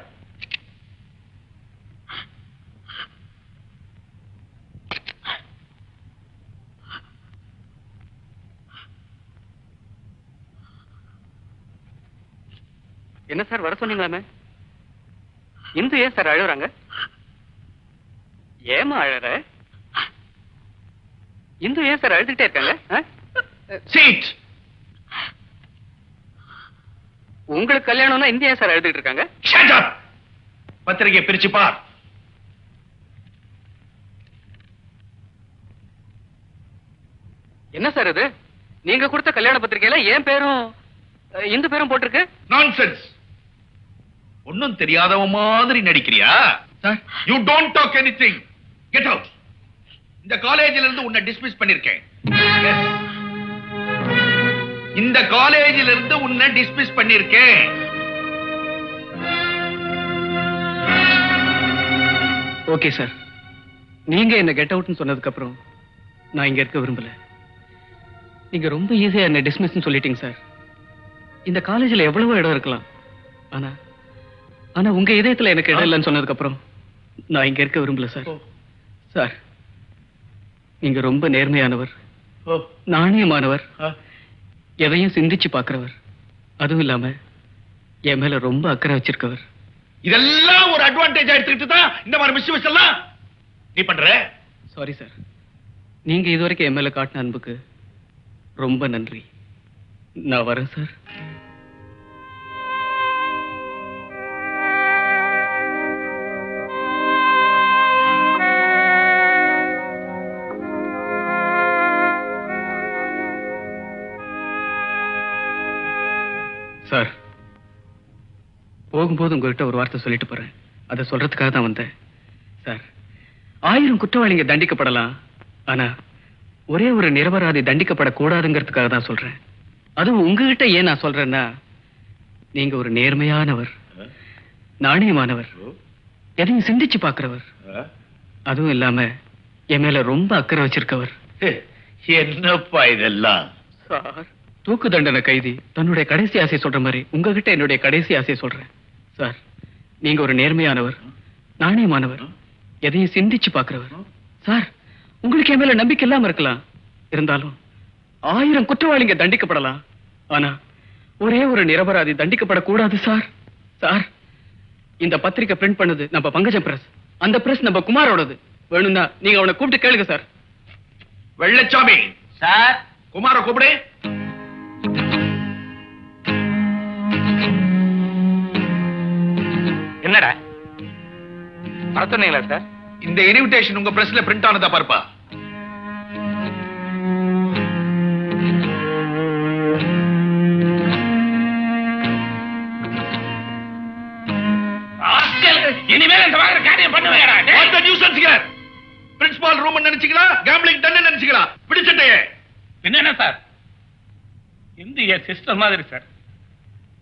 என்ன சார் வர சொன்னீங்களாமே? இந்து ஏன் சார் அழுகுறாங்க? ஏமா அழற? இந்து ஏன் சார் அழுதுகிட்டே இருக்காங்க? சீட். உங்களுக்கு கல்யாணம்னா இந்து ஏன் சார் அழுதுகிட்டு இருக்காங்க? Shut up. பத்திரிகை பிரிச்சு பார். என்ன சார் இது? நீங்க கொடுத்த கல்யாண பத்திரிகையில என் பேரும் இந்து பேரும் போட்டிருக்கு. நான்சென்ஸ். ஒன்னும் தெரியாதவ மாதிரி நடிக்கிறியா? You don't talk anything. Get out. இந்த காலேஜில இருந்து உன்னை டிஸ்மிஸ் பண்ணிருக்கேன். இந்த காலேஜில இருந்து உன்னை டிஸ்மிஸ் பண்ணிருக்கேன். ஓகே சார், நீங்க என்ன கெட் அவுட்னு சொன்னதுக்கு அப்புறம் நான் இங்க இருக்க விரும்பல. நீங்க ரொம்ப ஈஸியா என்ன டிஸ்மிஸ் சொல்லிட்டீங்க சார். இந்த காலேஜ்ல எவ்வளவோ இடம் இருக்கலாம், ஆனா ஆனா உங்க இதயத்துல எனக்கு இடம் இல்லைன்னு சொன்னதுக்கு அப்புறம் நான் இங்க இருக்க விரும்பல சார். சார், நீங்க ரொம்ப நேர்மையானவர், நாணயமானவர், எதையும் சிந்திச்சு பாக்குறவர், அதுவும் இல்லாம என் மேல ரொம்ப அக்கறை வச்சிருக்கவர். இதெல்லாம் ஒரு அட்வான்டேஜ் எடுத்துக்கிட்டு தான் இந்த மாதிரி மிஸ்யூஸ் எல்லாம் நீ பண்ற. சாரி சார், நீங்க இதுவரைக்கும் என் மேல காட்டின அன்புக்கு ரொம்ப நன்றி. நான் வரேன் சார். சார், போகும்போது உங்ககிட்ட ஒரு வார்த்தை சொல்லிட்டு போறேன். அதை சொல்றதுக்காக தான் வந்தேன். சார், 1000 குற்றவாளிங்க தண்டிக்கப்படலாம், ஆனா ஒரே ஒரு நிரபராதி தண்டிக்கப்படக்கூடாதுங்கிறதுக்காக தான் சொல்றேன். அதுவும் உங்ககிட்ட ஏன் நான் சொல்றேன்னா, நீங்க ஒரு நேர்மையானவர், நாணயமானவர், எதையும் சிந்திச்சு பாக்குறவர், அதுவும் இல்லாம என் மேல ரொம்ப அக்கறை வச்சிருக்கவர். என்னப்பா இதெல்லாம்? சார், தூக்கு தண்டனை கைதி தன்னுடைய கடைசி ஆசை சொல்ற மாதிரி உங்ககிட்ட என்னுடைய கடைசி ஆசையை சொல்றேன் சார். நீங்க ஒரு நேர்மையானவர், நாணயமானவர், எதையும் சிந்திச்சு பாக்குறவர். சார், உங்களுக்கு என் மேல நம்பிக்கை இல்லாம இருக்கலாம், இருந்தாலும் 1000 குற்றவாளிங்க தண்டிக்கப்படலாம், ஆனா ஒரே ஒரு நிரபராதி தண்டிக்கப்படக்கூடாது சார். சார், இந்த பத்திரிக்கை பிரிண்ட் பண்ணது நம்ம பங்கஜம் பிரஸ், அந்த பிரஸ் நம்ம குமாரோடது. வேணும்னா நீங்க அவனை கூப்பிட்டு கேளுங்க சார். வெள்ளச்சாமி சார், குமார கூப்பிடு. என்னடா மறந்துனீங்களா சார்? இந்த இன்விடேஷன் உங்க பிரஸ்ல பிரிண்ட் ஆனதா பாருப்பா. இனிமேல் இந்த மாதிரி காரியம் பண்ணுவேடா. What the nuisance here? Principal room நினைச்சீங்களா? கேம்பிளிங் டன் நினைச்சீங்களா? பிடிச்சட்டே. என்ன சார், இந்திய சிஸ்டர் மாதிரி சார்.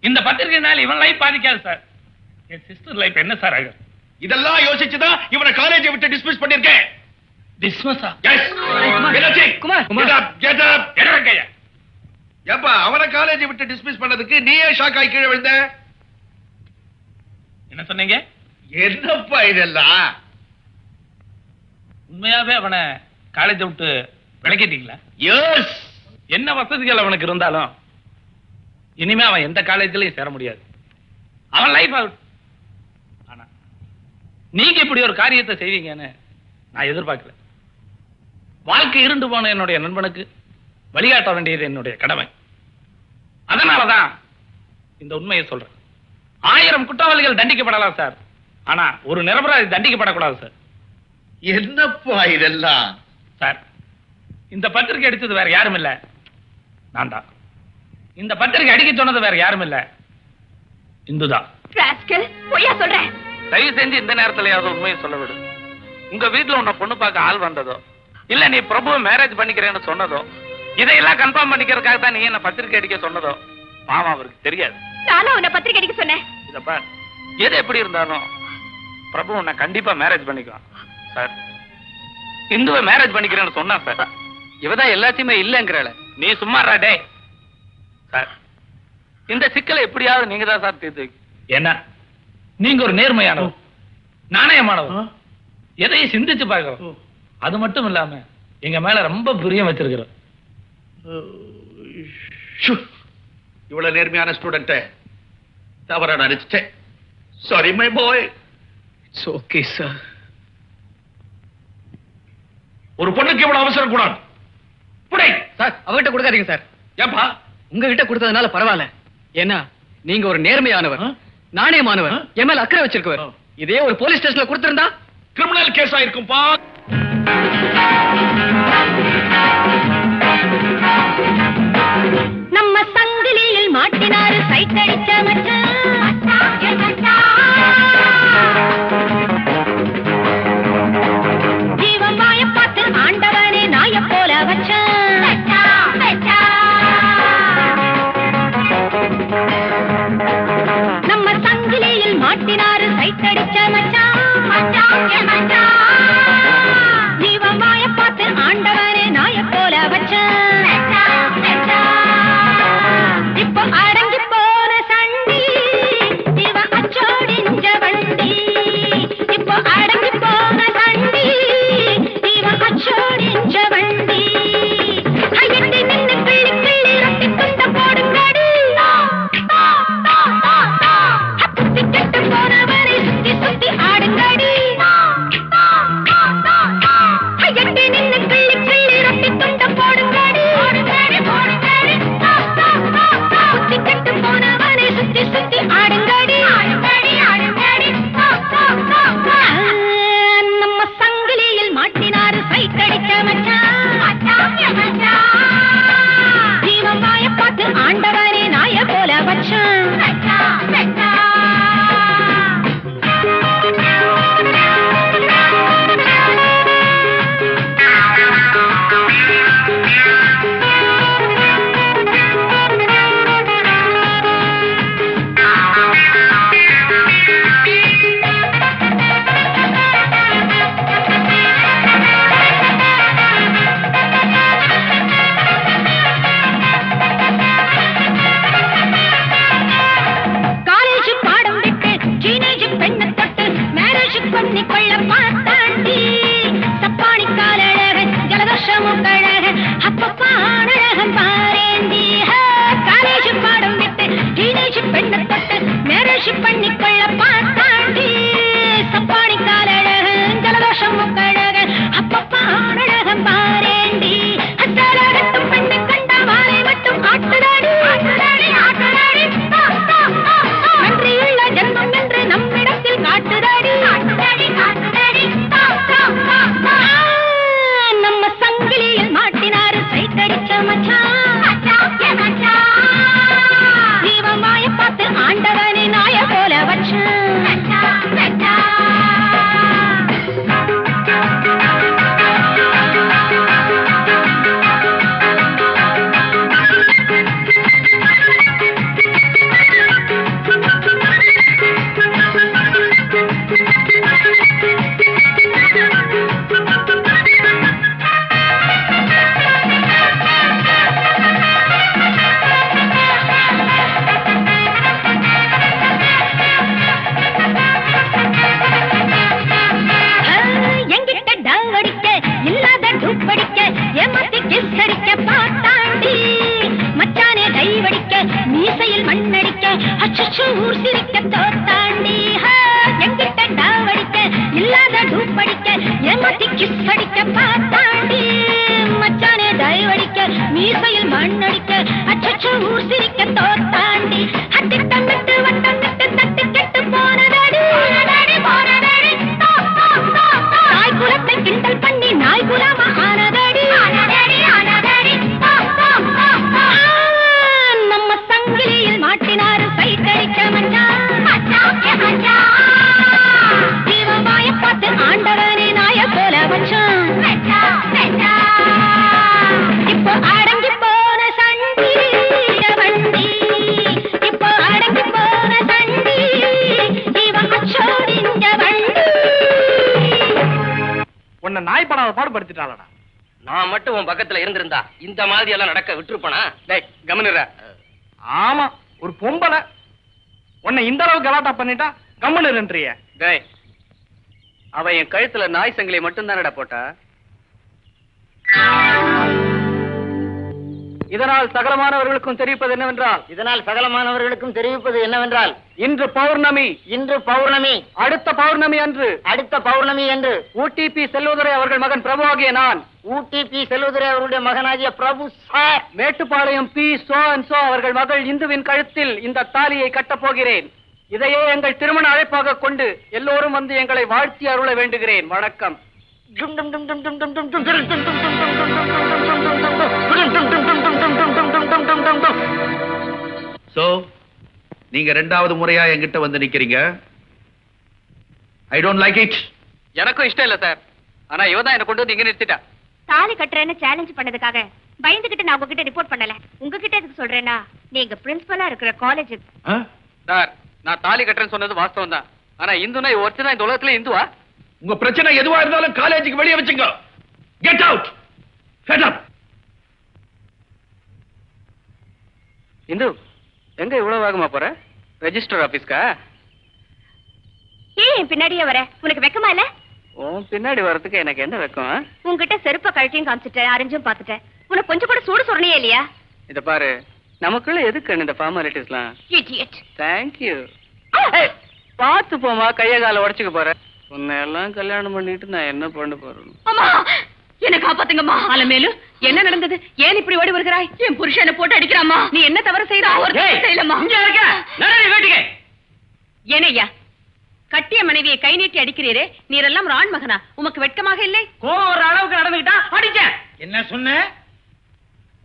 இந்த பத்திரிகைனால இவன் லைஃப் பாதிக்காது சார். என் சிஸ்டர் லைஃப் என்ன சார் ஆகும்? இதெல்லாம் யோசிச்சுதான் இவனை காலேஜை விட்டு டிஸ்மிஸ் பண்ணிருக்கேன். டிஸ்மிஸா? எஸ். என்னாச்சு? Kumar, get up. என்னங்கய்யா? ஏப்பா, அவனை காலேஜை விட்டு டிஸ்மிஸ் பண்ணதுக்கு நீயே ஷாக் ஆகி கீழே விழுந்த? என்ன சொன்னீங்க? என்னப்பா இதெல்லாம்? உண்மையாவே அவனை காலேஜை விட்டு விளக்கிட்டீங்களா? எஸ். என்ன வசதிகள் அவனுக்கு இருந்தாலும் இனிமே அவன் எந்த காலேஜ்லயும் சேர முடியாது. அவன் லைஃப் அவுட். ஆனா நீங்க இப்படி ஒரு காரியத்தை செய்வீங்கன்னு நான் எதிர்பார்க்கல. வாழ்க்கை இருண்டு போன என்னுடைய நண்பனுக்கு வழிகாட்ட வேண்டியது என்னுடைய கடமை. அதனாலதான் இந்த உண்மையை சொல்றேன். 1000 குற்றவாளிகள் தண்டிக்கப்படலாம் சார், ஆனா ஒரு நிரபராதி தண்டிக்கப்படக்கூடாது சார். என்னப்பா இதெல்லாம்? சார், இந்த பத்திரிகை அடிச்சது வேற யாரும் இல்ல, நான் தான். இந்த பத்திரிகை அடிக்க சொன்னது வேற யாரும் இல்ல, இந்துதான். ராஸ்கல், பொய்யா சொல்றேன். தயவு செஞ்சு இந்த நேரத்திலயாவது உண்மையை சொல்ல விடு. உங்க வீட்டுல உன்னை பொண்ணு பார்க்க ஆள் வந்ததோ, இல்ல நீ பிரபுவை மேரேஜ் பண்ணிக்கிறேன்னு சொன்னதோ, இதையெல்லாம் கன்ஃபார்ம் பண்ணிக்கிறதுக்காக தான் நீ என்ன பத்திரிகை அடிக்க சொன்னதோ பாவம் அவருக்கு தெரியாது. நானும் உன்னை பத்திரிகை அடிக்க சொன்னேன். இதப்பா, எது எப்படி இருந்தாலும் பிரபு உன்னை கண்டிப்பா மேரேஜ் பண்ணிக்குவான் சார். இந்துவை மேரேஜ் பண்ணிக்கிறேன்னு சொன்னா சார். இவதான் எல்லாத்தையுமே இல்லங்கிறாள. நீ சும்மா டே சார். இந்த சிக்கலை எப்படியாவது நீங்க தான் சார் தீர்த்து. என்ன நீங்க ஒரு நேர்மையானவர், நாணயமானவர், எதையும் சிந்திச்சு பார்க்கிறோம். அது மட்டும் இல்லாம எங்க மேல ரொம்ப பிரியம் வச்சிருக்கிறோம். இவ்வளவு நேர்மையான ஸ்டூடெண்ட் தவறா நினைச்சிட்டேன். Sorry my boy. It's okay sir. ஒரு பொண்ணுக்கு இவ்வளவு அவசரம் கூடாது. புடை சார், அவகிட்ட கொடுக்காதீங்க சார். ஏப்பா? உங்ககிட்ட கொடுத்ததுனால பரவாயில்ல. ஏன்னா நீங்க ஒரு நேர்மையானவர், நாணயமானவர், என் மேல அக்கறை வச்சிருக்கவர். இதே ஒரு போலீஸ் ஸ்டேஷன்ல கொடுத்திருந்தா கிரிமினல் கேஸ் ஆயிருக்கும்பா. நம்ம சங்கிலியில் மாட்டினாரு சைட் அடிச்ச மச்சான். ஜீவன் வாய பார்த்து ஆண்டவனே நாய போல வச்சான். நம்ம சங்கிலியில் மாட்டினாரு சைட் அடிச்ச மச்சான். ஜீவன் வாய பார்த்து ஆண்டவனே நாய போல வச்சான். இப்போ அடங்கி போன சண்டி இவன் அச்சோடிஞ்ச வண்டி. இப்போ அடங்கி போன சண்டி இவன் அச்சோடிஞ்ச வண்டி. அயட்டி நின்னு கிள்ளி கிள்ளி ரொட்டி துண்ட போடுங்கடி. சுத்தி கெட்டு போனவரை சுத்தி சுத்தி ஆடுங்கடி. பண்ணி கொள்ள பார்த்தாண்டி சப்பாணி காலழகன் ஜலதோஷமும் கழகன் அப்பப்பா அழகன் பாரேண்டி காலேஜ் பாடம் விட்டு டீனேஜ் பெண்ணை தொட்டு மேரேஜ் பண்ணி கொள்ள பார்த்தாண்டி சப்பாணி காலழகன் ஜலதோஷமும் கழகன் அப்பப்பா அழகன் பாரேண்டி அத்தலகட்டும் பெண்ணை கண்ட வாழை மட்டும் ஆட்டுதாடி ஆட்டுதாடி ஆட்டுதாடி நன்றியுள்ள ஜென்மம் என்று நம்மிடத்தில் காட்டுதாடி காட்டுதாடி காட்டுதாடி நம்ம சங்கிலியில் மாட்டினாரு சைத்தடிச்ச மச்சான் ஜீவமாய பார்த்து ஆண்டவனே நாய போல வச்சான் மீசையில் மண்ணடிக்க அச்சோ ஊர் சிரிக்க தோத்தாண்டி எங்கிட்ட டாவடிக்க இல்லாத டூப்படிக்க ஏமாத்தி கிஸ் அடிக்க பார்த்தாண்டி மச்சானே டைவடிக்க மீசையில் மண்ணடிக்க அச்சோ ஊர் சிரிக்க தோத்தாண்டி அட்டிட்டம் விட்டு வட்டம் விட்டு தட்டு கெட்டு போனதாடி போனதாடி தாய் குலத்தை கிண்டல் பண்ணி நாய் குலாமா ஆனதாடி ஆனதாடி ஆனதாடி நம்ம சங்கிலியில் மாட்டினாரு சைத்தடிக்க ஜீவமாய பார்த்து ஆண்டவனே நாய போல வச்சான் இப்போ அடங்கி போன சண்டி வண்டி இப்போ அடங்கி போன சண்டி இவன் அச்சோடிஞ்ச வண்டி உன்னை நாய் படாத பாடுபடுத்திட்டாளடா. நான் மட்டும் உன் பக்கத்துல இருந்திருந்தா இந்த மாதிரி எல்லாம் நடக்க விட்டுருப்பனா? டேய் கம்முனுடா. ஆமா ஒரு பொம்பளை உன்னை இந்த அளவுக்கு கலாட்டா பண்ணிட்டா கம்முனுன்றிய. டேய் அவ என் கழுத்துல நாய் சங்கிலியை மட்டும் தானடா போட்டா. இதனால் சகலமானவர்களுக்கும் தெரிவிப்பது என்னவென்றால் இன்று பௌர்ணமி அடுத்த பௌர்ணமி அன்று ஊடிபி செல்வதுரை அவர்கள் மகன் பிரபு ஆகிய நான் அவருடைய மகனாகிய பிரபு சார் மேட்டுப்பாளையம் பி சோ அவர்கள் மகள் இந்துவின் கழுத்தில் இந்த தாலியை கட்டப் போகிறேன். இதையே எங்கள் திருமண அழைப்பாக கொண்டு எல்லோரும் வந்து எங்களை வாழ்த்தி அருள வேண்டுகிறேன். வணக்கம். சோ நீங்க இரண்டாவது முறையா என்கிட்ட வந்து நிக்கிறீங்க. I don't like it. எனக்கும் இஷ்டம் இல்ல சார். ஆனா இவதான் என்ன கொண்டு வந்து இங்க நிறுத்திட்டா. தாலி கட்டுறேன்னு சேலஞ்ச் பண்ணதுக்காக பயந்துகிட்டு நான் உங்ககிட்ட ரிப்போர்ட் பண்ணல. உங்ககிட்ட எதுக்கு சொல்றேன்னா நீங்க பிரின்சிபலா இருக்கிற காலேஜ். சார் நான் தாலி கட்டுறேன்னு சொன்னது வாஸ்தவம் தான். ஆனா இந்துனா ஒருத்தர் இந்த உலகத்துல இந்துவா? உங்க பிரச்சனை எதுவா இருந்தாலும் காலேஜுக்கு வெளியே வச்சுங்க. Get out. Get up. Hindu எங்க இவ்வளவு வேகமா போற? ரெஜிஸ்டர் ஆபீஸ்க்கா? ஏன் பின்னாடியே வர? உனக்கு வெக்கமா இல்ல? உன் பின்னாடி வரதுக்கு எனக்கு என்ன வெக்கம்? உங்ககிட்ட செருப்ப கழட்டியும் காமிச்சிட்டேன், அரைஞ்சும் பாத்துட்டேன். உனக்கு கொஞ்சம் கூட சூடு சொரணையே இல்லையா? இத பாரு, நமக்குள்ள எதுக்கு இந்த ஃபார்மாலிட்டிஸ்லாம்? இடியட். Thank you. பாத்து போமா, கைய கால உடைச்சுக்க போற. உன்னை எல்லாம் கல்யாணம் பண்ணிட்டு நான் என்ன பண்ண போறேன்? அம்மா என்ன காப்பாத்துங்கம்மா. அலமேலு என்ன நடந்தது? ஏன் இப்படி ஓடி வருகிறாய்? என் புருஷனை போட்டு அடிக்கிறாமா. நீ என்ன தவறு செய்யறா? ஒரு செய்யலம்மா. ஏனையா கட்டிய மனைவியை கை நீட்டி அடிக்கிறீரே, நீரெல்லாம் ராண் மகனா? உமக்கு வெட்கமாக இல்லை? கோபம் ஒரு அளவுக்கு நடந்துகிட்டா அடிச்சேன். என்ன சொன்ன?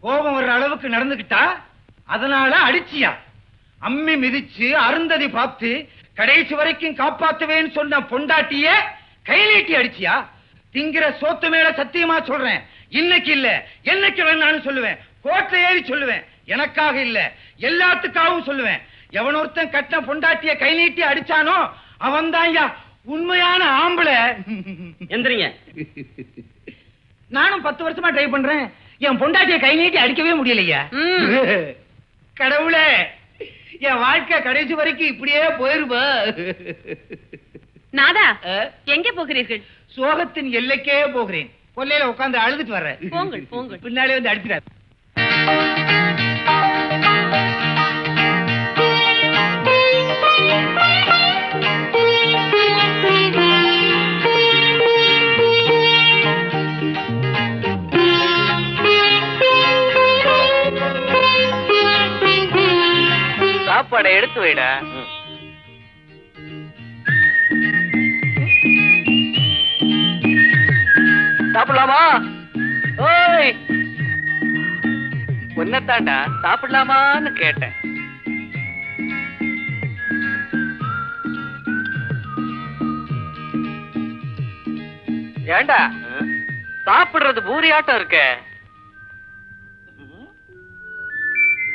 கோபம் ஒரு அளவுக்கு நடந்துகிட்டா அதனால அடிச்சியா? அம்மி மிதிச்சு அருந்ததி பார்த்து கடைசி வரைக்கும் காப்பாத்துவேன்னு சொன்ன பொண்டாட்டிய கை நீட்டி அடிச்சியா? திங்கிற சோத்து மேல சத்தியமா சொல்றேன், இன்னைக்கு இல்ல என்னைக்கு வேணாலும் சொல்லுவேன். கோட்டை ஏறி சொல்லுவேன். எனக்காக இல்ல எல்லாத்துக்காகவும் சொல்லுவேன். எவனொருத்தன் கட்டின பொண்டாட்டிய கை நீட்டி அடிச்சானோ அவன் தான் உண்மையான ஆம்பளை. எந்திரிங்க. நானும் 10 வருஷமா ட்ரை பண்றேன், என் பொண்டாட்டிய கை நீட்டி அடிக்கவே முடியலையா. கடவுளே, என் வாழ்க்கை கடைசி வரைக்கும் இப்படியே போயிருப்பா. நாதா எங்கே போகிறீர்கள்? சோகத்தின் எல்லைக்கே போகிறேன். கொல்லையில உட்கார்ந்து அழுதுட்டு வர்றேன். போங்கள் போங்கள். பின்னாலே வந்து அடிக்கிறார். சாப்பாடை எடுத்து வைடா. சாப்பிடலாமா? ஓய், உன்னத்தாண்டா சாப்பிடலாமான்னு கேட்டேன். ஏண்டா சாப்பிடுறது பூரி ஆட்டம் இருக்க?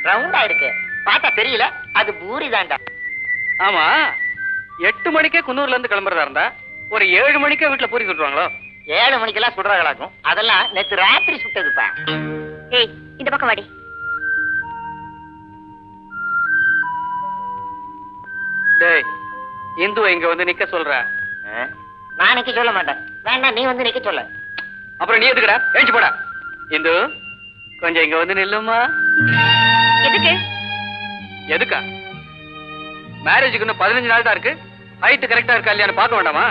ரவுண்டா இருக்கு, பார்த்தா தெரியல, அது பூரி தான்டா. ஆமா, 8 மணிக்கே குன்னூர்ல இருந்து கிளம்புறதா இருந்தா ஒரு 7 மணிக்கே வீட்டுல பூரி சுட்டுவாங்களோ? 7 மணிக்கெல்லாம் சுடுறாங்களாக்கும். அதெல்லாம் நேத்து ராத்திரி சுட்டதுப்பா. ஏய், இந்த பக்கம் வாடி. டேய், இந்து இங்க வந்து நிக்க சொல்ற. நான் நிக்க சொல்ல மாட்டேன். வேண்டாம், நீ வந்து நிக்க சொல்ல. அப்புறம் நீ எதுக்குடா? ஏஞ்சி போடா. இந்து, கொஞ்சம் இங்க வந்து நில்லுமா. எதுக்கு? எதுக்கா? மேரேஜுக்கு இன்னும் 15 நாள் தான் இருக்கு. ஹைட் கரெக்டா இருக்கா இல்லையான்னு பார்க்க வேண்டாமா?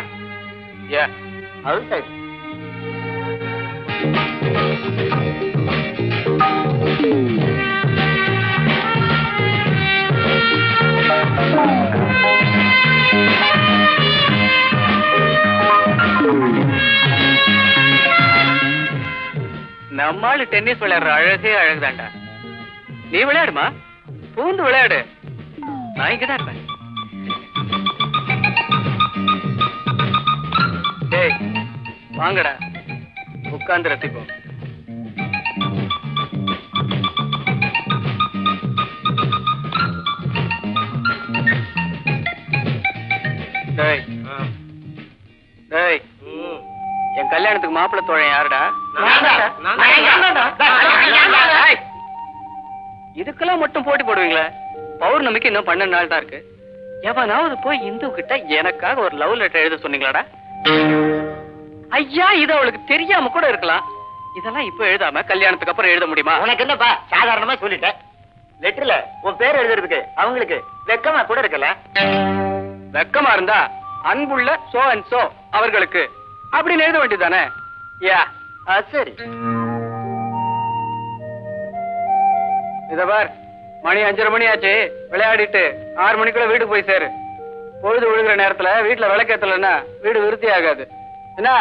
ஏ, அது சரி. நம்மாளு டென்னிஸ் விளையாடுற அழகே அழகுதாண்டா. நீ விளையாடுமா, பூந்து விளையாடு. நான் இங்கதான் இருப்பேன். டேய் வாங்கடா, உட்கார்ந்து ரசிப்போம். டேய் டேய், என் கல்யாணத்துக்கு மாப்பிள்ளை தோழன் யாருடா? இதுக்கெல்லாம் மட்டும் போட்டி போடுவீங்களா? பௌர்ணமிக்கு இன்னும் 12 நாள் தான் இருக்கு. எவனாவது போய் இந்து கிட்ட எனக்காக ஒரு லவ் லெட்டர் எழுத சொன்னீங்களாடா? ஐயா, இது அவளுக்கு தெரியாம கூட இருக்கலாம். இதெல்லாம் இப்ப எழுதாம கல்யாணத்துக்கு அப்புறம் எழுத முடியுமா? உனக்கு என்னப்பா, சாதாரணமா சொல்லிட்டேன். லெட்டர்ல உன் பேர் எழுதுறதுக்கு அவங்களுக்கு வெக்கமா கூட இருக்கல. வெக்கமா இருந்தா அன்புள்ள சோ அண்ட் சோ அவர்களுக்கு அப்படின்னு எழுத வேண்டியதானே? யா, சரி. இத பார், மணி 5:30 மணி ஆச்சு. விளையாடிட்டு 6 மணிக்குள்ள வீட்டுக்கு போய் சேரு. பொழுது விழுகிற நேரத்துல வீட்டுல விளக்கேத்தலன்னா வீடு விருத்தி ஆகாது. என்ன?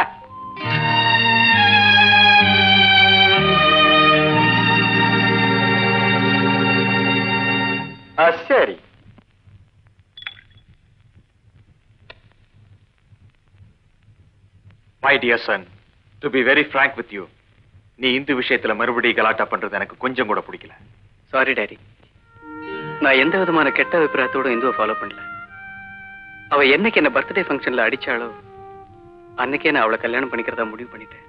சரி. My dear son, to be very frank with you, நீ இந்து விஷயத்துல மறுபடியும் கலாட்டா பண்றது எனக்கு கொஞ்சம் கூட பிடிக்கல. சாரி டாடி, நான் எந்த விதமான கெட்ட அபிப்பிராயத்தோட இந்துவை ஃபாலோ பண்ணல. அவ என்னைக்கு என்ன பர்த்டே ஃபங்க்ஷன்ல அடிச்சாலோ அன்னைக்கே நான் அவளை கல்யாணம் பண்ணிக்கிறதா முடிவு பண்ணிட்டேன்.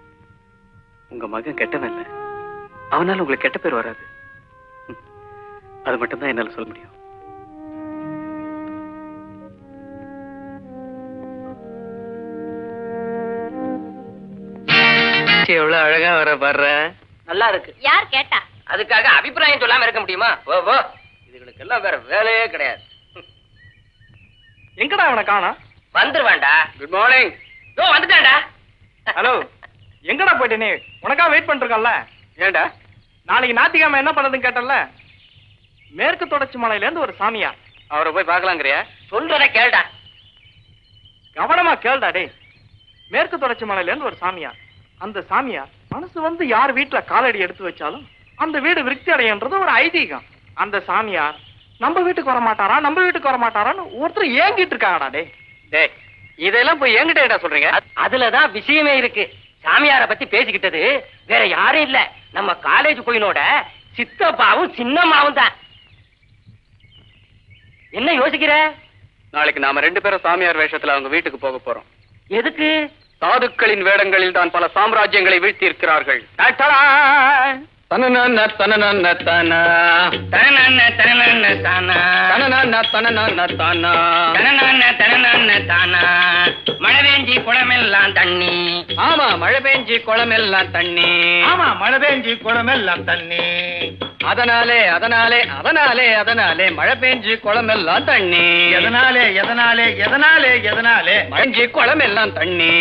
உங்க மகன் கெட்டவன் இல்ல, அவனால உங்களுக்கு கெட்ட பேர் வராது. அது மட்டும் தான் என்னால சொல்ல முடியும். எவ்வளவு அழகா வர பாடுற. நல்லா இருக்கு. யார் கேட்டா? அதுக்காக அபிப்பிராயம் சொல்லாம இருக்க முடியுமா? ஓ, இதுகளுக்கு எல்லாம் வேற வேலையே கிடையாது. எங்கடா அவனை காணோம்? வந்துருவான்டா. Good morning. வந்துட்டான்டா. ஹலோ, எங்கடா போயிட்ட நீ? உனக்கா வெயிட் பண்ணிருக்கோம்ல. ஏண்டா? நாளைக்கு ஞாயிற்றுக்கிழமை என்ன பண்ணதுன்னு கேட்டல. மேற்கு தொடர்ச்சி மலையில இருந்து ஒரு சாமியா. அவரை போய் பார்க்கலாங்கிறியா? சொல்றத கேளுடா. கவனமா கேளுடா டேய். மேற்கு தொடர்ச்சி மலையில இருந்து ஒரு சாமியா. அந்த சாமியா மனசு வந்து யார் வீட்டுல காலடி எடுத்து வச்சாலும் அந்த வீடு விருத்தி அடையன்றது ஒரு ஐதீகம். அந்த சாமியார் நம்ம வீட்டுக்கு வர மாட்டாரா, நம்ம வீட்டுக்கு வர மாட்டாரான்னு ஒருத்தர் ஏங்கிட்டு இருக்காங்கடா டே. டேய், இதெல்லாம் போய் என்கிட்ட ஏடா சொல்றீங்க? அதுலதான் விஷயமே இருக்கு. சாமியார பத்தி பேசிக்கிட்டது வேற யாரும் இல்ல, நம்ம காலேஜ் கோயிலோட சித்தப்பாவும் சின்னம்மாவும் தான். என்ன யோசிக்கிற? நாளைக்கு நாம 2 பேரும் சாமியார் வேஷத்துல அவங்க வீட்டுக்கு போக போறோம். எதுக்கு? சாதுக்களின் வேடங்களில் தான் பல சாம்ராஜ்யங்களை வீழ்த்தி இருக்கிறார்கள். தனனன தனனன தன தனனன தனனன தானா தனனன தனனன தன தனனன தனனன தானா மழை பெஞ்சி குளமெல்லாம் தண்ணி. ஆமா மழை பெஞ்சி குளமெல்லாம் தண்ணி. ஆமா மழை பெஞ்சி குளமெல்லாம் தண்ணி. அதனாலே அதனாலே அதனாலே அதனாலே மழை பெஞ்சி குளமெல்லாம் தண்ணி. எதனாலே எதனாலே எதனாலே எதனாலே மழைஞ்சி குளமெல்லாம் தண்ணி.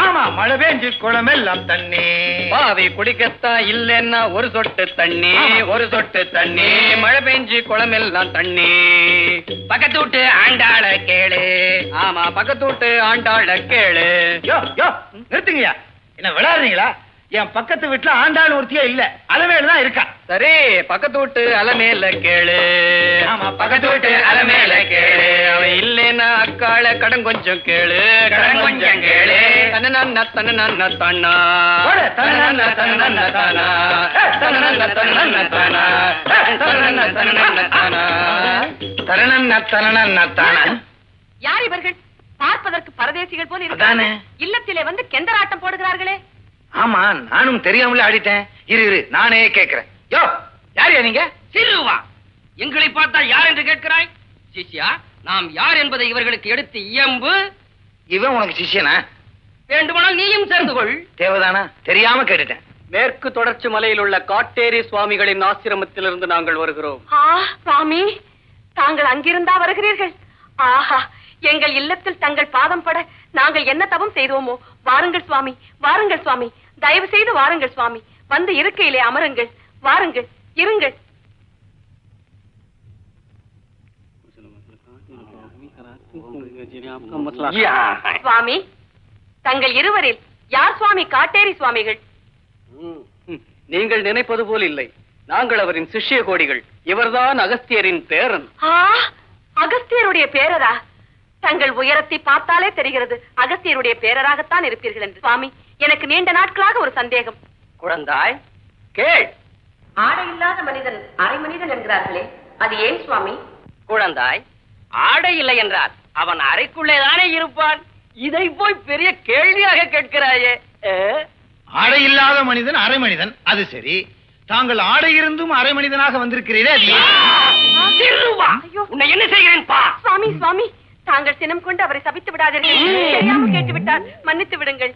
ஆமா மழை பெஞ்சி குளமெல்லாம் தண்ணி. பாவி குடிக்கத்தான் இல்லைன்னா ஒரு சொட்டு தண்ணி ஒரு சொட்டு தண்ணி மழை பெஞ்சி குளமெல்லாம் தண்ணி. பக்கத்து வீட்டு ஆண்டாள கேளு. ஆமா பக்கத்து வீட்டு ஆண்டாள கேளு. யோ யோ நிறுத்துங்கய்யா, என்ன விளையாடுறீங்களா? என் பக்கத்து வீட்டுல ஆண்டாள் ஒருத்தியே இல்ல, அலமேலுதான் இருக்கா. சரி பக்கத்து வீட்டு அலமேல கேளு. ஆமா பக்கத்து வீட்டு அலமேல கேளு. அவன் இல்லைன்னா அக்காள கடன் கொஞ்சம் கேளு. கடன் கொஞ்சம் கேளு. தனனன்ன தனனன்ன தானா போடு, தனனன்ன தனனன்ன தானா. தனனன்ன தனனன்ன தானா தனனன்ன தனனன்ன தானா தனனன்ன தனனன்ன தானா. யார் இவர்கள்? பார்ப்பதற்கு பரதேசிகள் போல அதானே. இருக்கு. இல்லத்திலே வந்து கெந்தராட்டம் போடுகிறார்களே. ஆமா நானும் தெரியாமலே ஆடிட்டேன். இரு நானே கேக்குறேன். யோ யாரையா நீங்க? சிறுவா, எங்களை பார்த்தா யார் என்று கேட்கிறாய்? சிஷ்யா, நாம் யார் என்பதை இவர்களுக்கு எடுத்து இயம்பு. இவன் உனக்கு சிஷ்யனா? வேண்டுமானால் நீயும் சேர்ந்து கொள். தேவதானா? தெரியாம கேட்டுட்டேன். மேற்கு தொடர்ச்சி மலையில் உள்ள காட்டேரி சுவாமிகளின் ஆசிரமத்திலிருந்து நாங்கள் வருகிறோம். சுவாமி, தாங்கள் அங்கிருந்தா வருகிறீர்கள்? ஆஹா, எங்கள் இல்லத்தில் தங்கள் பாதம் பட நாங்கள் என்ன தவம் செய்தோமோ. வாருங்கள் சுவாமி, வாருங்கள் சுவாமி, தயவு செய்து வாருங்கள் சுவாமி, வந்து இருக்கையிலே அமருங்கள். வாருங்கள், இருங்கள். சுவாமி, தங்கள் இருவரில் யார் சுவாமி காட்டேரி சுவாமிகள்? நீங்கள் நினைப்பது போல் இல்லை, நாங்கள் அவரின் சிஷ்ய கோடிகள். இவர்தான் அகஸ்தியரின் பேரன். அகஸ்தியருடைய பேரரா? தங்கள் உயரத்தை பார்த்தாலே தெரிகிறது அகஸ்தியருடைய பேரராகத்தான் இருப்பீர்கள் என்று. சுவாமி, எனக்கு நீண்ட நாட்களாக ஒரு சந்தேகம். குழந்தாய் கேள். ஆடை இல்லாத மனிதன் அரை மனிதன் என்கிறார்களே, அது ஏன் சுவாமி? குழந்தாய், ஆடை இல்லை என்றால் அவன் அறைக்குள்ளேதானே இருப்பான். இதை போய் பெரிய கேள்வியாக கேட்கிறாயே. ஆடை இல்லாத மனிதன் அரை மனிதன், அது சரி. தாங்கள் ஆடை இருந்தும் அரை மனிதனாக வந்திருக்கிறீரே, அது உன்னை என்ன செய்கிறேன் பா. சுவாமி, சுவாமி, தாங்கள் சினம் கொண்டு அவரை சபித்து விடாதீர்கள். தெரியாமல் கேட்டு விட்டார், மன்னித்து விடுங்கள்.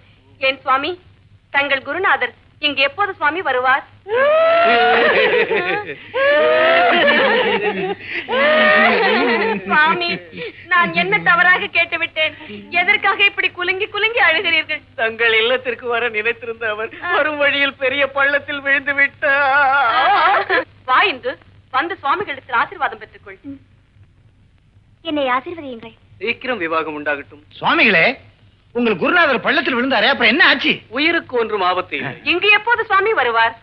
ஏன் சுவாமி, தங்கள் குருநாதர் இங்கு எப்போது சுவாமி வருவார்? சுவாமி, நான் என்ன தவறாக கேட்டு விட்டேன்? எதற்காக இப்படி குலுங்கி குலுங்கி அழுகிறீர்கள்? தங்கள் இல்லத்திற்கு வர நினைத்திருந்த அவர் வரும் வழியில் பெரிய பள்ளத்தில் விழுந்து விட்டார். வா இன்று வந்து சுவாமிகளிடத்தில் ஆசீர்வாதம் பெற்றுக்கொள். என்னை ஆசீர்வதியுங்கள். சீக்கிரம் விவாகம் உண்டாகட்டும். சுவாமிகளே, உங்கள் குருநாதர் பள்ளத்தில் விழுந்தாரே, அப்புறம் என்ன ஆச்சு? உயிருக்கு ஒன்றும் ஆபத்து இல்லை. இங்கு எப்போது சுவாமி வருவார்?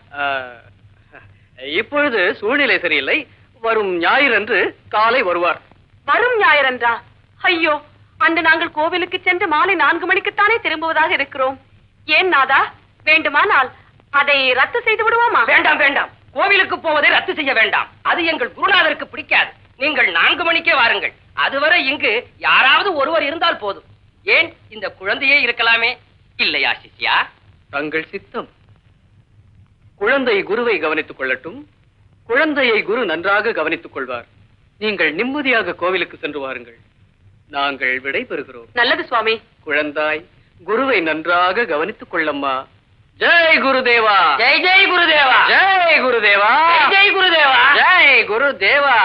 இப்பொழுது சூழ்நிலை சரியில்லை. வரும் ஞாயிறன்று காலை வருவார். வரும் ஞாயிறன்றா? ஐயோ, அன்று நாங்கள் கோவிலுக்கு சென்று மாலை 4 மணிக்குத்தானே திரும்புவதாக இருக்கிறோம். ஏன் நாதா, வேண்டுமானால் அதை ரத்து செய்து விடுவோமா? வேண்டாம் வேண்டாம், கோவிலுக்கு போவதை ரத்து செய்ய வேண்டாம். அது எங்கள் குருநாதருக்கு பிடிக்காது. நீங்கள் 4 மணிக்கே வாருங்கள். அதுவரை இங்கு யாராவது ஒருவர் இருந்தால் போதும். ஏன், இந்த குழந்தையே இருக்கலாமே. இல்லையா சிஷ்யா? தங்கள் சித்தம். குழந்தை குருவை கவனித்துக் கொள்ளட்டும். குழந்தையை குரு நன்றாக கவனித்துக் கொள்வார். நீங்கள் நிம்மதியாக கோவிலுக்கு சென்று வாருங்கள். நாங்கள் விடை பெறுகிறோம். நல்லது சுவாமி. குழந்தாய், குருவை நன்றாக கவனித்துக் கொள்ளம்மா. ஜெய் குருதேவா. ஜெய் ஜெய் குருதேவா. ஜெய் குருதேவா. ஜெய் குருதேவா. ஜெய் குருதேவா.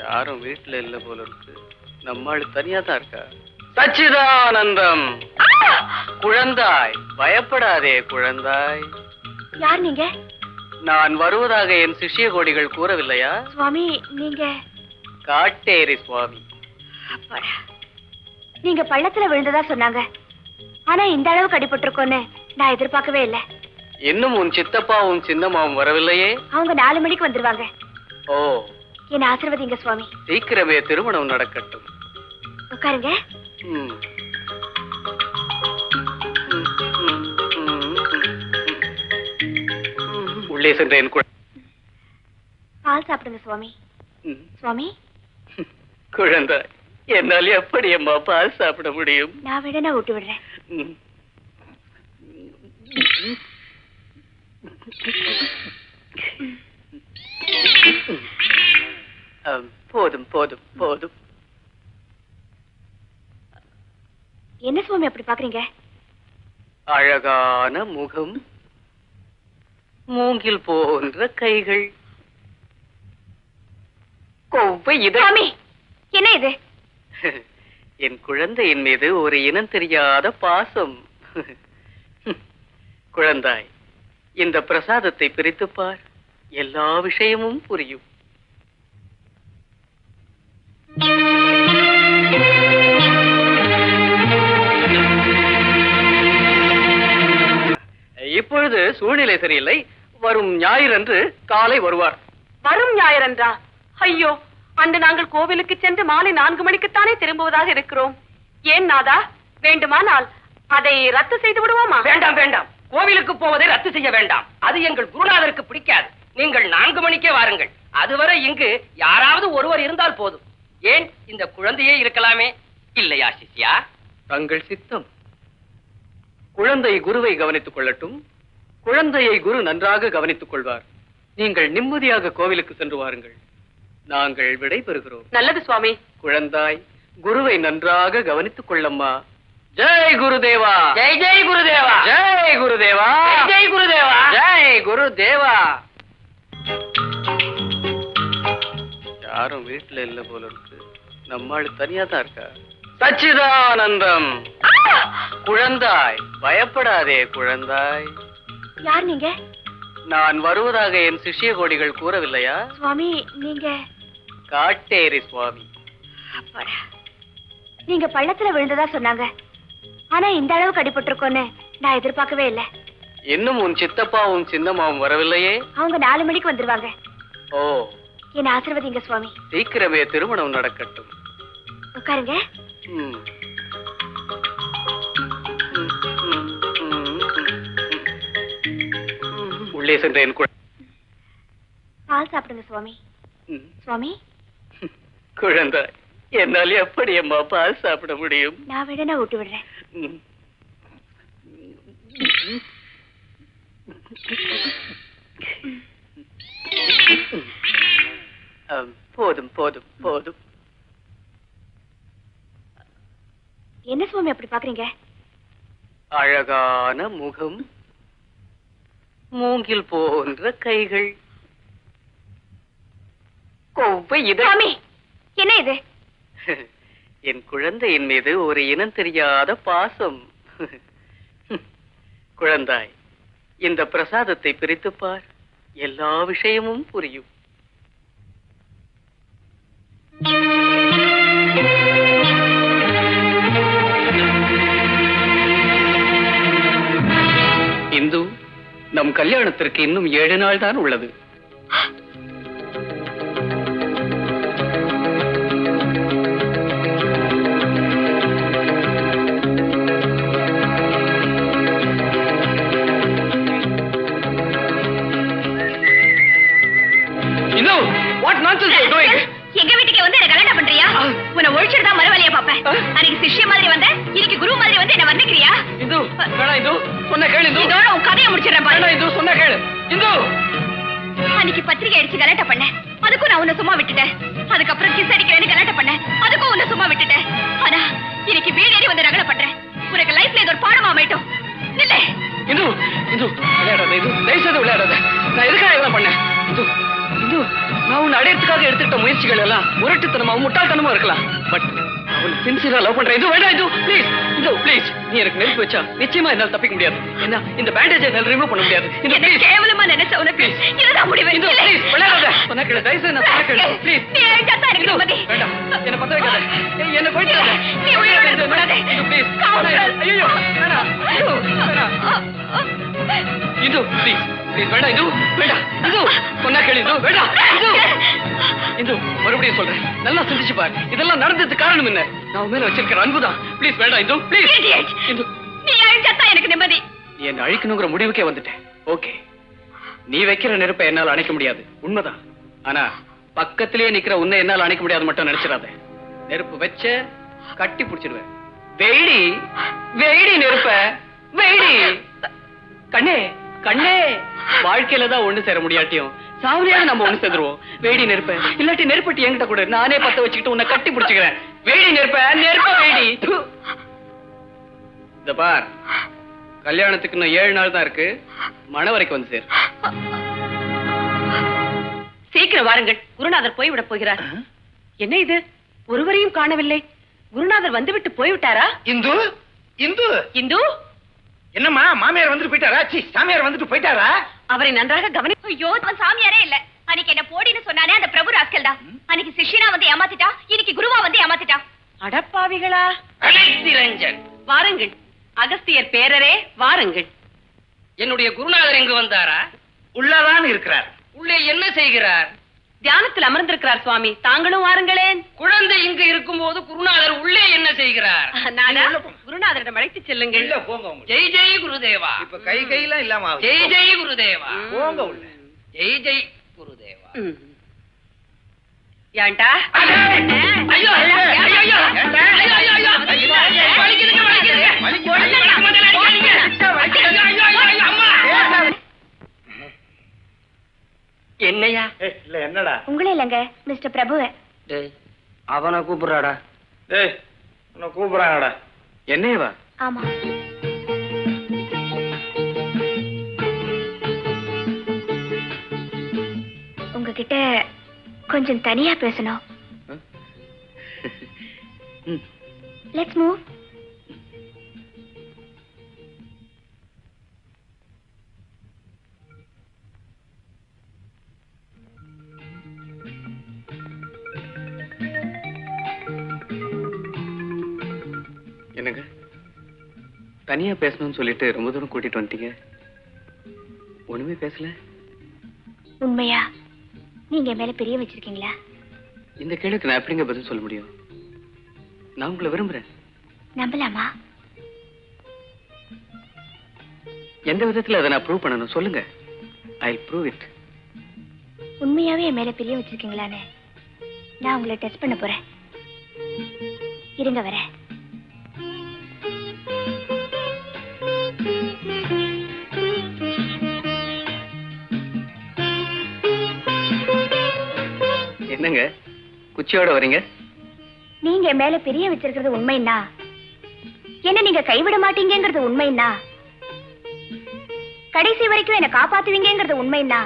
யாரும் வீட்டுல இல்ல போல இருக்கு. நம்மாள் தனியா தான் இருக்கா. சச்சிதானந்தம். குழந்தாய், பயப்படாதே குழந்தாய். யார் நீங்க? நான் வருவதாக என் சிஷ்ய கோடிகள் கூறவில்லையா? சுவாமி, நீங்க? காட்டேரி சுவாமி. நீங்க பள்ளத்துல விழுந்ததா சொன்னாங்க. ஆனா இந்த அளவுக்கு அடிபட்டிருக்கோன்னு நான் எதிர்பார்க்கவே இல்லை. இன்னும் உன் சித்தப்பாவும் சின்னம்மாவும் வரவில்லையே? அவங்க 4 மணிக்கு வந்துருவாங்க. ஓ, என்ன ஆசீர்வதிங்க சுவாமி. சீக்கிரமே திருமணம் நடக்கட்டும். உட்காருங்க. உள்ளே சென்றேன். பால் சாப்பிடுங்க சுவாமி. சுவாமி, குழந்தை, என்னால் எப்படி அம்மா பால் சாப்பிட முடியும்? நான் வேணா ஊட்டி விடுறேன். போதும் போதும் போதும். என்ன சுவாமி அப்படி பாக்குறீங்க? அழகான முகம், மூங்கில் போன்ற கைகள், கொவ்வை சுவாமி என்ன இது? என் குழந்தையின் மீது ஒரு இனம் தெரியாத பாசம். குழந்தாய், இந்த பிரசாதத்தை பிரித்துப் பார், எல்லா விஷயமும் புரியும். இப்பொழுது சூழ்நிலை சரியில்லை. வரும் ஞாயிறன்று காலை வருவார். வரும் ஞாயிறன்றா? ஐயோ, அன்று நாங்கள் கோவிலுக்கு சென்று மாலை 4 மணிக்குத்தானே திரும்புவதாக இருக்கிறோம். ஏன் நாதா, வேண்டுமானால் அதை ரத்து செய்து விடுவோமா? வேண்டாம் வேண்டாம், கோவிலுக்கு போவதை ரத்து செய்ய வேண்டாம். அது எங்கள் குருநாதருக்கு பிடிக்காது. நீங்கள் 4 மணிக்கே வாருங்கள். அதுவரை இங்கு யாராவது ஒருவர் இருந்தால் போதும். ஏன், இந்த குழந்தையே இருக்கலாமே. இல்லையா சிஷ்யா? தங்கள் சித்தம். குழந்தை குருவை கவனித்துக் கொள்ளட்டும். குழந்தையை குரு நன்றாக கவனித்துக் கொள்வார். நீங்கள் நிம்மதியாக கோவிலுக்கு சென்று வாருங்கள். நாங்கள் விடை பெறுகிறோம். நல்லது சுவாமி. குழந்தாய், குருவை நன்றாக கவனித்துக் கொள்ளம்மா. ஜெய் குருதேவா. ஜெய் ஜெய் குருதேவா. ஜெய் குருதேவா. ஜெய் குருதேவா. ஜெய் குருதேவா. யாரும் வீட்டுல இல்ல போல இருக்கு. நம்மாளு தனியா தான் இருக்கா. சச்சிதானந்தம். குழந்தாய், பயப்படாதே குழந்தாய். யார் நீங்க? நான் வருவதாக என் சிஷ்ய கோடிகள் கூறவில்லையா? சுவாமி நீங்க? காட்டேரி சுவாமி. நீங்க பள்ளத்துல விழுந்ததா சொன்னாங்க. ஆனா இந்த அளவுக்கு அடிபட்டிருக்கோன்னு நான் எதிர்பார்க்கவே இல்லை. இன்னும் உன் சித்தப்பாவும் சின்னம்மாவும் வரவில்லையே? அவங்க 4 மணிக்கு வந்துருவாங்க. ஓ, என்ன ஆசீர்வதிங்க சுவாமி. சீக்கிரமே திருமணம் நடக்கட்டும். உட்காருங்க. உள்ளே சென்ற என் பால் சாப்பிடுங்க சுவாமி. சுவாமி, குழந்தை, என்னால் எப்படி அம்மா பால் சாப்பிட முடியும்? நான் வேணா ஊட்டி விடுறேன். போதும் போதும் போதும். என்ன சுவாமி அப்படி பாக்குறீங்க? அழகான முகம், மூங்கில் போன்ற கைகள், கொவ்வை சுவாமி என்ன இது? என் குழந்தையின் மீது ஒரு இனம் தெரியாத பாசம். குழந்தாய், இந்த பிரசாதத்தை பிரித்துப் பார், எல்லா விஷயமும் புரியும். இந்து, நம் கல்யாணத்திற்கு இன்னும் 7 நாள் தான் உள்ளது. எங்க வீட்டுக்கு வந்து என்ன கலாட்டா பண்றியா? உன்னை ஒழிச்சிட்டு தான் மறுவழியா பாப்பேன். அன்னைக்கு சிஷ்ய மாதிரி வந்த, இன்னைக்கு குரு மாதிரி வந்து என்ன வர்ணிக்கிறியா? இந்து, வேணாம் இந்து, சொன்ன கேளு இந்து. இதோட உன் கதையை முடிச்சிடுறேன் பாரு. வேணாம் இந்து, சொன்ன கேளு இந்து. அன்னைக்கு பத்திரிகை அடிச்சு கலாட்டா பண்ணேன், அதுக்கும் நான் உன்னை சும்மா விட்டுட்டேன். அதுக்கப்புறம் கிஸ் அடிக்கிறேன்னு கலாட்டா பண்ணேன், அதுக்கும் உன்னை சும்மா விட்டுட்டேன். ஆனா இன்னைக்கு வீடேறி வந்து ரகலை பண்றேன். உனக்கு லைஃப்ல இது ஒரு பாடமா அமையட்டும். நில்லை இந்து. இந்து, விளையாடாத இந்து, தயவு செய்து விளையாடாத. நான் எதுக்காக இதெல்லாம் பண்ணேன்? இந்து, இந்து, நான் உன்னை அடையறதுக்காக எடுத்துக்கிட்ட முயற்சிகள் எல்லாம் முரட்டுத்தனமாவும் முட்டாள்தனமா இருக்கலாம். பட் அவன் சின்சியரா லவ் பண்றேன். இது வேண்டாம் இது, ப்ளீஸ் இது, ப்ளீஸ். நீ எனக்கு நெருப்பு வச்சா நிச்சயமா என்னால தப்பிக்க முடியாது. என்ன, இந்த பேண்டேஜை என்னால ரிமூவ் பண்ண முடியாது. என்ன கேவலமா நினைச்ச உனக்கு இதுதான் முடிவு. இந்து, ப்ளீஸ் விளையாடாத. சொன்ன கேளு, தயவு செய்து நான் சொன்ன கேளு, ப்ளீஸ். நீ அழைச்சா எனக்கு நிம்மதி. வேண்டாம், என்ன பத்த வைக்காத. என்ன போயிட்டு நீ உயிரோட இருக்க கூடாது. ப்ளீஸ். ஐயோ, வேணாம் இது, ப்ளீஸ் ப்ளீஸ், வேண்டாம் இது, வேண்டாம் இது, சொன்னா கேளு இது, வேண்டாம் இது. இது மறுபடியும் சொல்றேன், நல்லா சிந்திச்சு பாரு. இதெல்லாம் நடந்ததுக்கு காரணம் என்ன? நான் உன் மேல வச்சிருக்கிற அன்புதான். ப்ளீஸ் வேண்டாம் இது, ப்ளீஸ். இது நீ அழைச்சா எனக்கு நிம்மதி. நீ என்ன அழிக்கணுங்கிற முடிவுக்கே வந்துட்டேன். ஓகே, நீ வைக்கிற நெருப்பை என்னால அணைக்க முடியாது, உண்மைதான். ஆனா பக்கத்திலேயே நிக்கிற உன்னை என்னால அணைக்க முடியாது மட்டும் நினைச்சிடாத. நெருப்பு வச்ச கட்டி பிடிச்சிடுவேன். வெயிடி வெயிடி நெருப்ப வெயிடி. கண்ணே கண்ணே, வாழ்க்கையில தான் ஒண்ணு சேர முடியாட்டியும் சாவலியாக நம்ம ஒண்ணு சேர்ந்துருவோம். வேடி நெருப்ப, இல்லாட்டி நெருப்பட்டி என்கிட்ட கூட, நானே பத்த வச்சுக்கிட்டு உன்னை கட்டி பிடிச்சுக்கிறேன். வேடி நெருப்ப, நெருப்ப வேடி. இந்த பார், கல்யாணத்துக்கு இன்னும் 7 நாள் தான் இருக்கு. மணவரைக்கு வந்து சேர். சீக்கிரம் வாருங்கள், குருநாதர் போய்விட போகிறார். என்ன இது, ஒருவரையும் காணவில்லை? குருநாதர் வந்துவிட்டு போய்விட்டாரா? இந்து இந்து இந்து, என்னம்மா, மாமியார் வந்துட்டு போயிட்டாரா? சி, சாமியார் வந்துட்டு போயிட்டாரா? அவரை நன்றாக கவனி. ஐயோ, அவன் சாமியாரே இல்ல. அன்னைக்கு என்ன போடின்னு சொன்னானே அந்த பிரபு ராஸ்கல் தான். அன்னைக்கு சிஷ்யனா வந்து ஏமாத்திட்டா, இன்னைக்கு குருவா வந்து ஏமாத்திட்டா. அடப்பாவிகளா! நிரஞ்சன், வாருங்கள் அகஸ்தியர் பேரரே, வாருங்கள். என்னுடைய குருநாதர் எங்கு வந்தாரா? உள்ளதான் இருக்கிறார். உள்ளே என்ன செய்கிறார்? தியானத்தில் அமர்ந்திருக்கிறார் சுவாமி. தாங்களும் வாருங்களேன். குழந்தை இங்கு இருக்கும் போது குருநாதர் உள்ளே என்ன செய்கிறார்? நானா? குருநாதரிடம் அழைத்து செல்லுங்கள். இல்ல, போங்க உள்ள. ஜெய் ஜெய் குருதேவா. இப்ப கையெல்லாம் இல்லாம ஆகுது. ஜெய் ஜெய் குருதேவா. போங்க உள்ள. ஜெய் ஜெய் குருதேவா. ஏன்டா? ஐயோ ஐயோ ஐயோ ஐயோ ஐயோ ஐயோ வலிக்குதுங்க வலிக்குதுங்க. என்னையா? இல்ல, என்னடா? உங்களே இல்லைங்க, மிஸ்டர் பிரபுவை. டேய், அவனை கூப்பிடுறாடா. டேய், உன்னை கூப்பிடுறாங்கடா. என்னையவா? ஆமா. உங்ககிட்ட கொஞ்சம் தனியா பேசணும். Let's move. என்னங்க, தனியா பேசணும்னு சொல்லிட்டு ரொம்ப தூரம் கூட்டிட்டு வந்துட்டீங்க, ஒண்ணுமே பேசல. உண்மையா நீங்க என் மேல பிரிய வச்சிருக்கீங்களா? இந்த கேளுக்கு நான் எப்படிங்க பதில் சொல்ல முடியும்? நான் உங்களை விரும்புறேன். நம்பலாமா? எந்த விதத்துல அதை நான் ப்ரூவ் பண்ணணும் சொல்லுங்க. I'll prove it. உண்மையாவே என் மேல பிரிய வச்சிருக்கீங்களான்னு நான் உங்களை டெஸ்ட் பண்ண போறேன். இருங்க வரேன். என்னங்க குச்சியோட வரீங்க? நீங்க என் மேல பிரிய வச்சிருக்கிறது உண்மைன்னா, என்ன நீங்க கைவிட மாட்டீங்கிறது உண்மைன்னா, கடைசி வரைக்கும் என்ன காப்பாத்துவீங்கிறது உண்மைன்னா,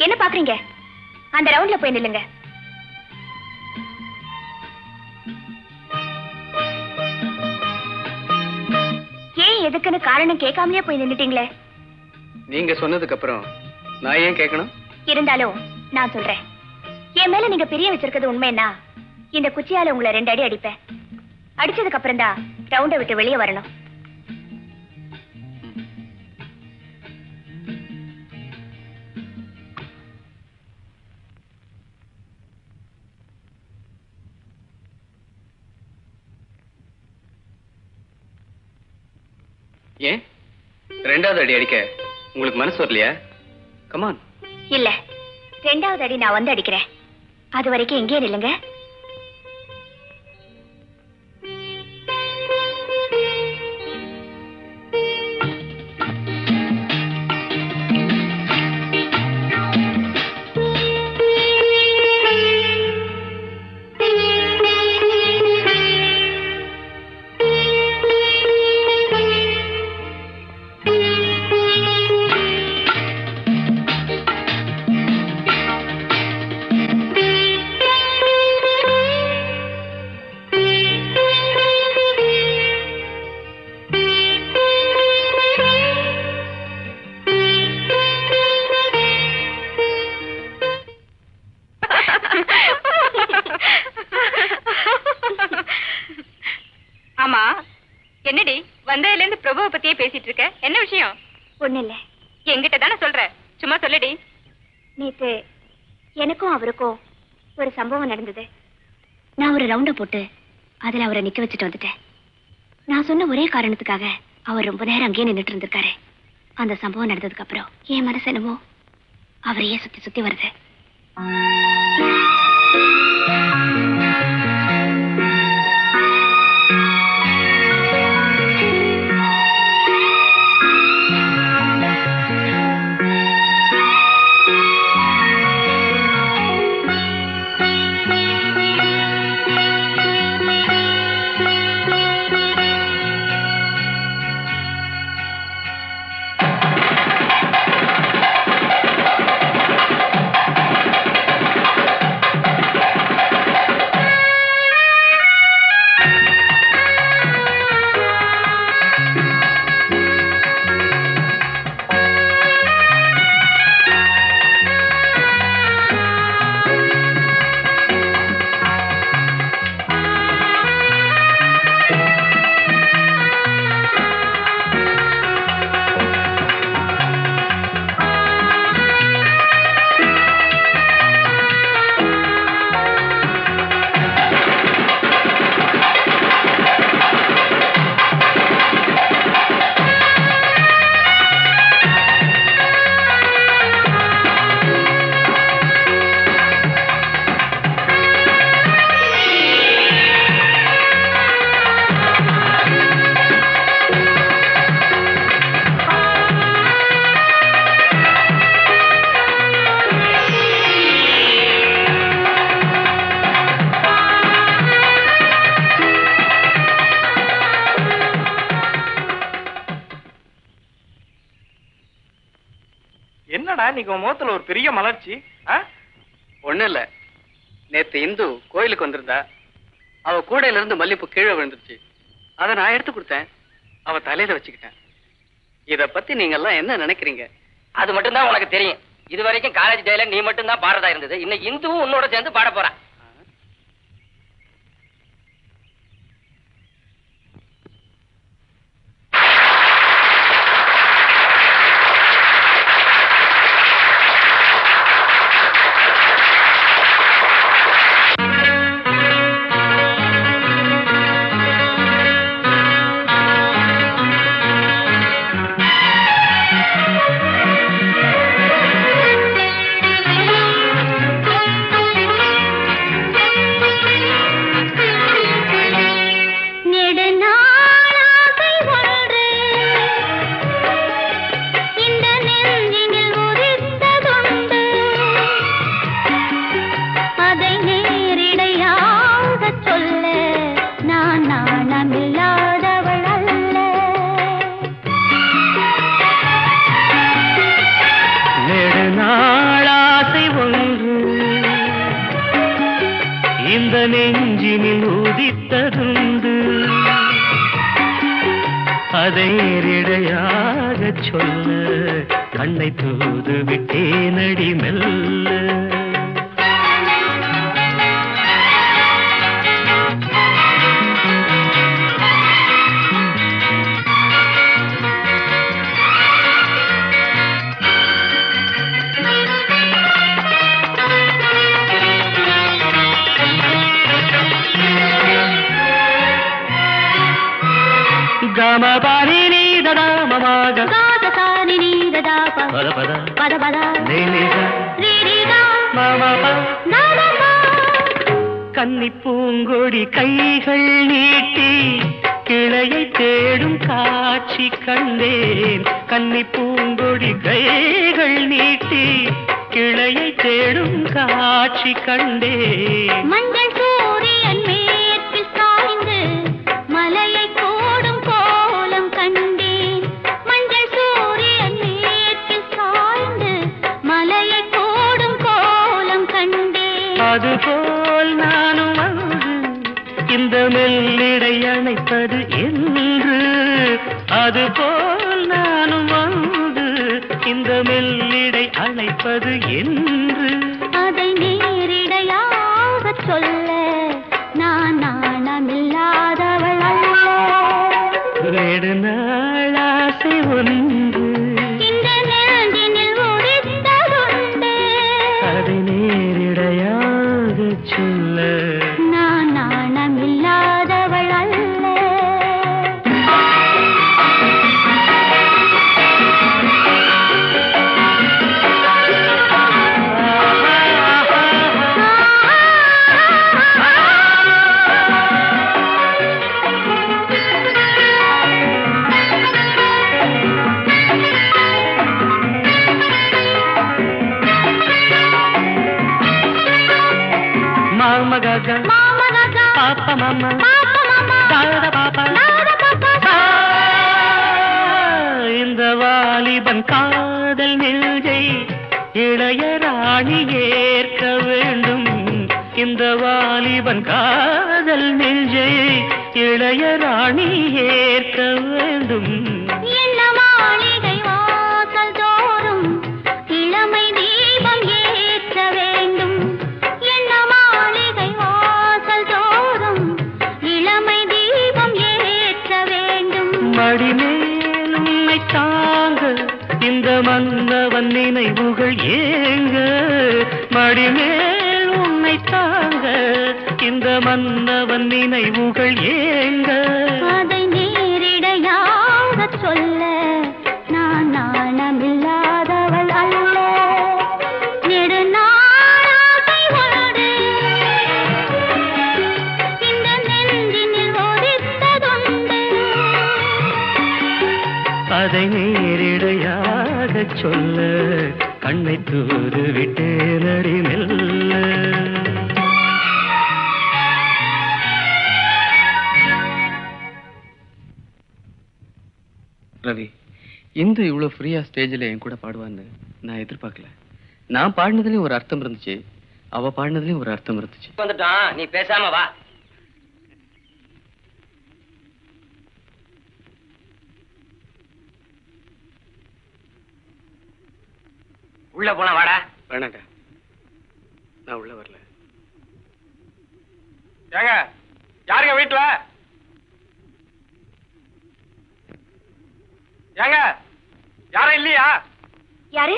என்ன பாக்குறீங்க? அந்த ரவுண்ட்ல போய் நில்லுங்க. ஏன் எதுக்குன்னு காரணம் கேட்காமலே போய் நின்னுட்டீங்களே? நீங்க சொன்னதுக்கு அப்புறம் நான் ஏன் கேட்கணும்? இருந்தாலும் நான் சொல்றேன், என் மேல நீங்க பிரிய வச்சிருக்கிறது உண்மைன்னா, இந்த குச்சியால உங்களை 2 அடி அடிப்பேன். அடிச்சதுக்கு அப்புறம் தான் ரவுண்டை விட்டு வெளியே வரணும். ஏன் 2வது அடி அடிக்க உங்களுக்கு மனசு வரலையா? கமான். இல்ல, 2வது அடி நான் வந்து அடிக்கிறேன். அது வரைக்கும் எங்கேயே நில்லுங்க. ஆமா, என்னடி வந்ததுல இருந்து பிரபுவை பத்தியே பேசிட்டு இருக்க? என்ன விஷயம்? ஒண்ணு இல்ல. என்கிட்ட தானே சொல்ற, சும்மா சொல்லுடி. நேத்து எனக்கும் அவருக்கும் ஒரு சம்பவம் நடந்தது. நான் ஒரு ரவுண்ட போட்டு அதுல அவரை நிக்க வச்சுட்டு வந்துட்டேன். நான் சொன்ன ஒரே காரணத்துக்காக அவர் ரொம்ப நேரம் அங்கேயே நின்னுட்டு இருந்திருக்காரு. அந்த சம்பவம் நடந்ததுக்கு அப்புறம் என் மனசு என்னமோ அவரையே சுத்தி சுத்தி வருது. என்னடா நீங்க முகத்துல ஒரு பெரிய மலர்ச்சி? ஒண்ணு இல்ல, நேத்து இந்து கோயிலுக்கு வந்திருந்தா, அவ கூடையில இருந்து மல்லிப்பூ கீழே விழுந்துருச்சு. அதை நான் எடுத்து கொடுத்தேன், அவ தலையில வச்சுக்கிட்டேன். இத பத்தி நீங்க எல்லாம் என்ன நினைக்கிறீங்க? அது மட்டும் தான் உனக்கு தெரியும். இது வரைக்கும் காலேஜ் டேல நீ மட்டும் தான் பாடுறதா இருந்தது. இன்னைக்கு இந்துவும் உன்னோட சேர்ந்து பாட போறான். நெஞ்சினில் உதித்ததுண்டு, அதை நேரிடையாக சொல்ல கண்ணை தூது விட்டேனடி மெல்ல. గమ పని నీ దద మమగ గాద సాని నీ దద పద పద పద పద నీ నీ రీ రీ గా మమ ప నమ ప. கன்னி பூங்கொடி கைகள் நீட்டி கிளையை தேடும் காட்சி கண்டேன். கன்னி பூங்கொடி கைகள் நீட்டி கிளையை தேடும் காட்சி கண்டேன். மஞ்சள் சூரியன் மேற்கில் சாய்ந்து மலையை கோடும் கோலம் கண்டேன். மஞ்சள் சூரியன் மேற்கில் சாய்ந்து மலையை கோடும் கோலம் கண்டேன். அதுபோல் நானும் வந்து இந்த மெல்லிடை அணைப்பது என்று, அதுபோல் நானும் வந்து இந்த மெல்லிடை அணைப்பது என்று, அதை நேரிடையாக சொல்ல நான் நாணமில்லாதவள் அல்ல. நெடுநாள் ஆசை ஒன்று இந்த நெஞ்சினில் உதித்ததுண்டு, அதை நேரிடையாக சொல்ல நான் நாணமில்லாதவள் அல்ல. கக பாப்ப மாமா தாத பாப்பா இந்த வாலிபன் காதல் நெஞ்சை இளையராணி ஏற்க வேண்டும். இந்த வாலிபன் காதல் நெஞ்சை இளையராணி ஏற்க வேண்டும். என்ன மாளிகை வாசல் தோறும் இளமை தீபம் ஏற்ற வேண்டும். என்ன மாளிகை வாசல் தோறும் இளமை தீபம் ஏற்ற வேண்டும். மடிமேல் உன்னை தாங்க இந்த மன்னவன் நினைவுகள் ஏங்க. மடிமேல் உன்னை தாங்க இந்த மன்னவன் நினைவுகள் ஏங்க. அதை நேரிடையாக சொல்ல நான் நாணமில்லாதவள் அல்ல. நெடுநாளாகை உண்டு இந்த நெஞ்சினில் ஒதித்ததுண்டு. அதை நேரிடையாக சொல்ல கண்ணை தூது விட்டேனடி மெல்ல. ரவி, இந்து இவ்வளவு ஃப்ரீயா ஸ்டேஜில் என் கூட பாடுவான்னு நான் எதிர்பார்க்கல. நான் பாடினதுலயும் ஒரு அர்த்தம் இருந்துச்சு, அவ பாடினதுலயும் ஒரு அர்த்தம் இருந்துச்சு. வந்துட்டான், நீ பேசாம வா. உள்ள போனா வாடா. வேணாண்டா, நான் உள்ள வரல. ஏங்க யாருங்க வீட்டுல? ஏங்க யாரும் இல்லையா? யாரு?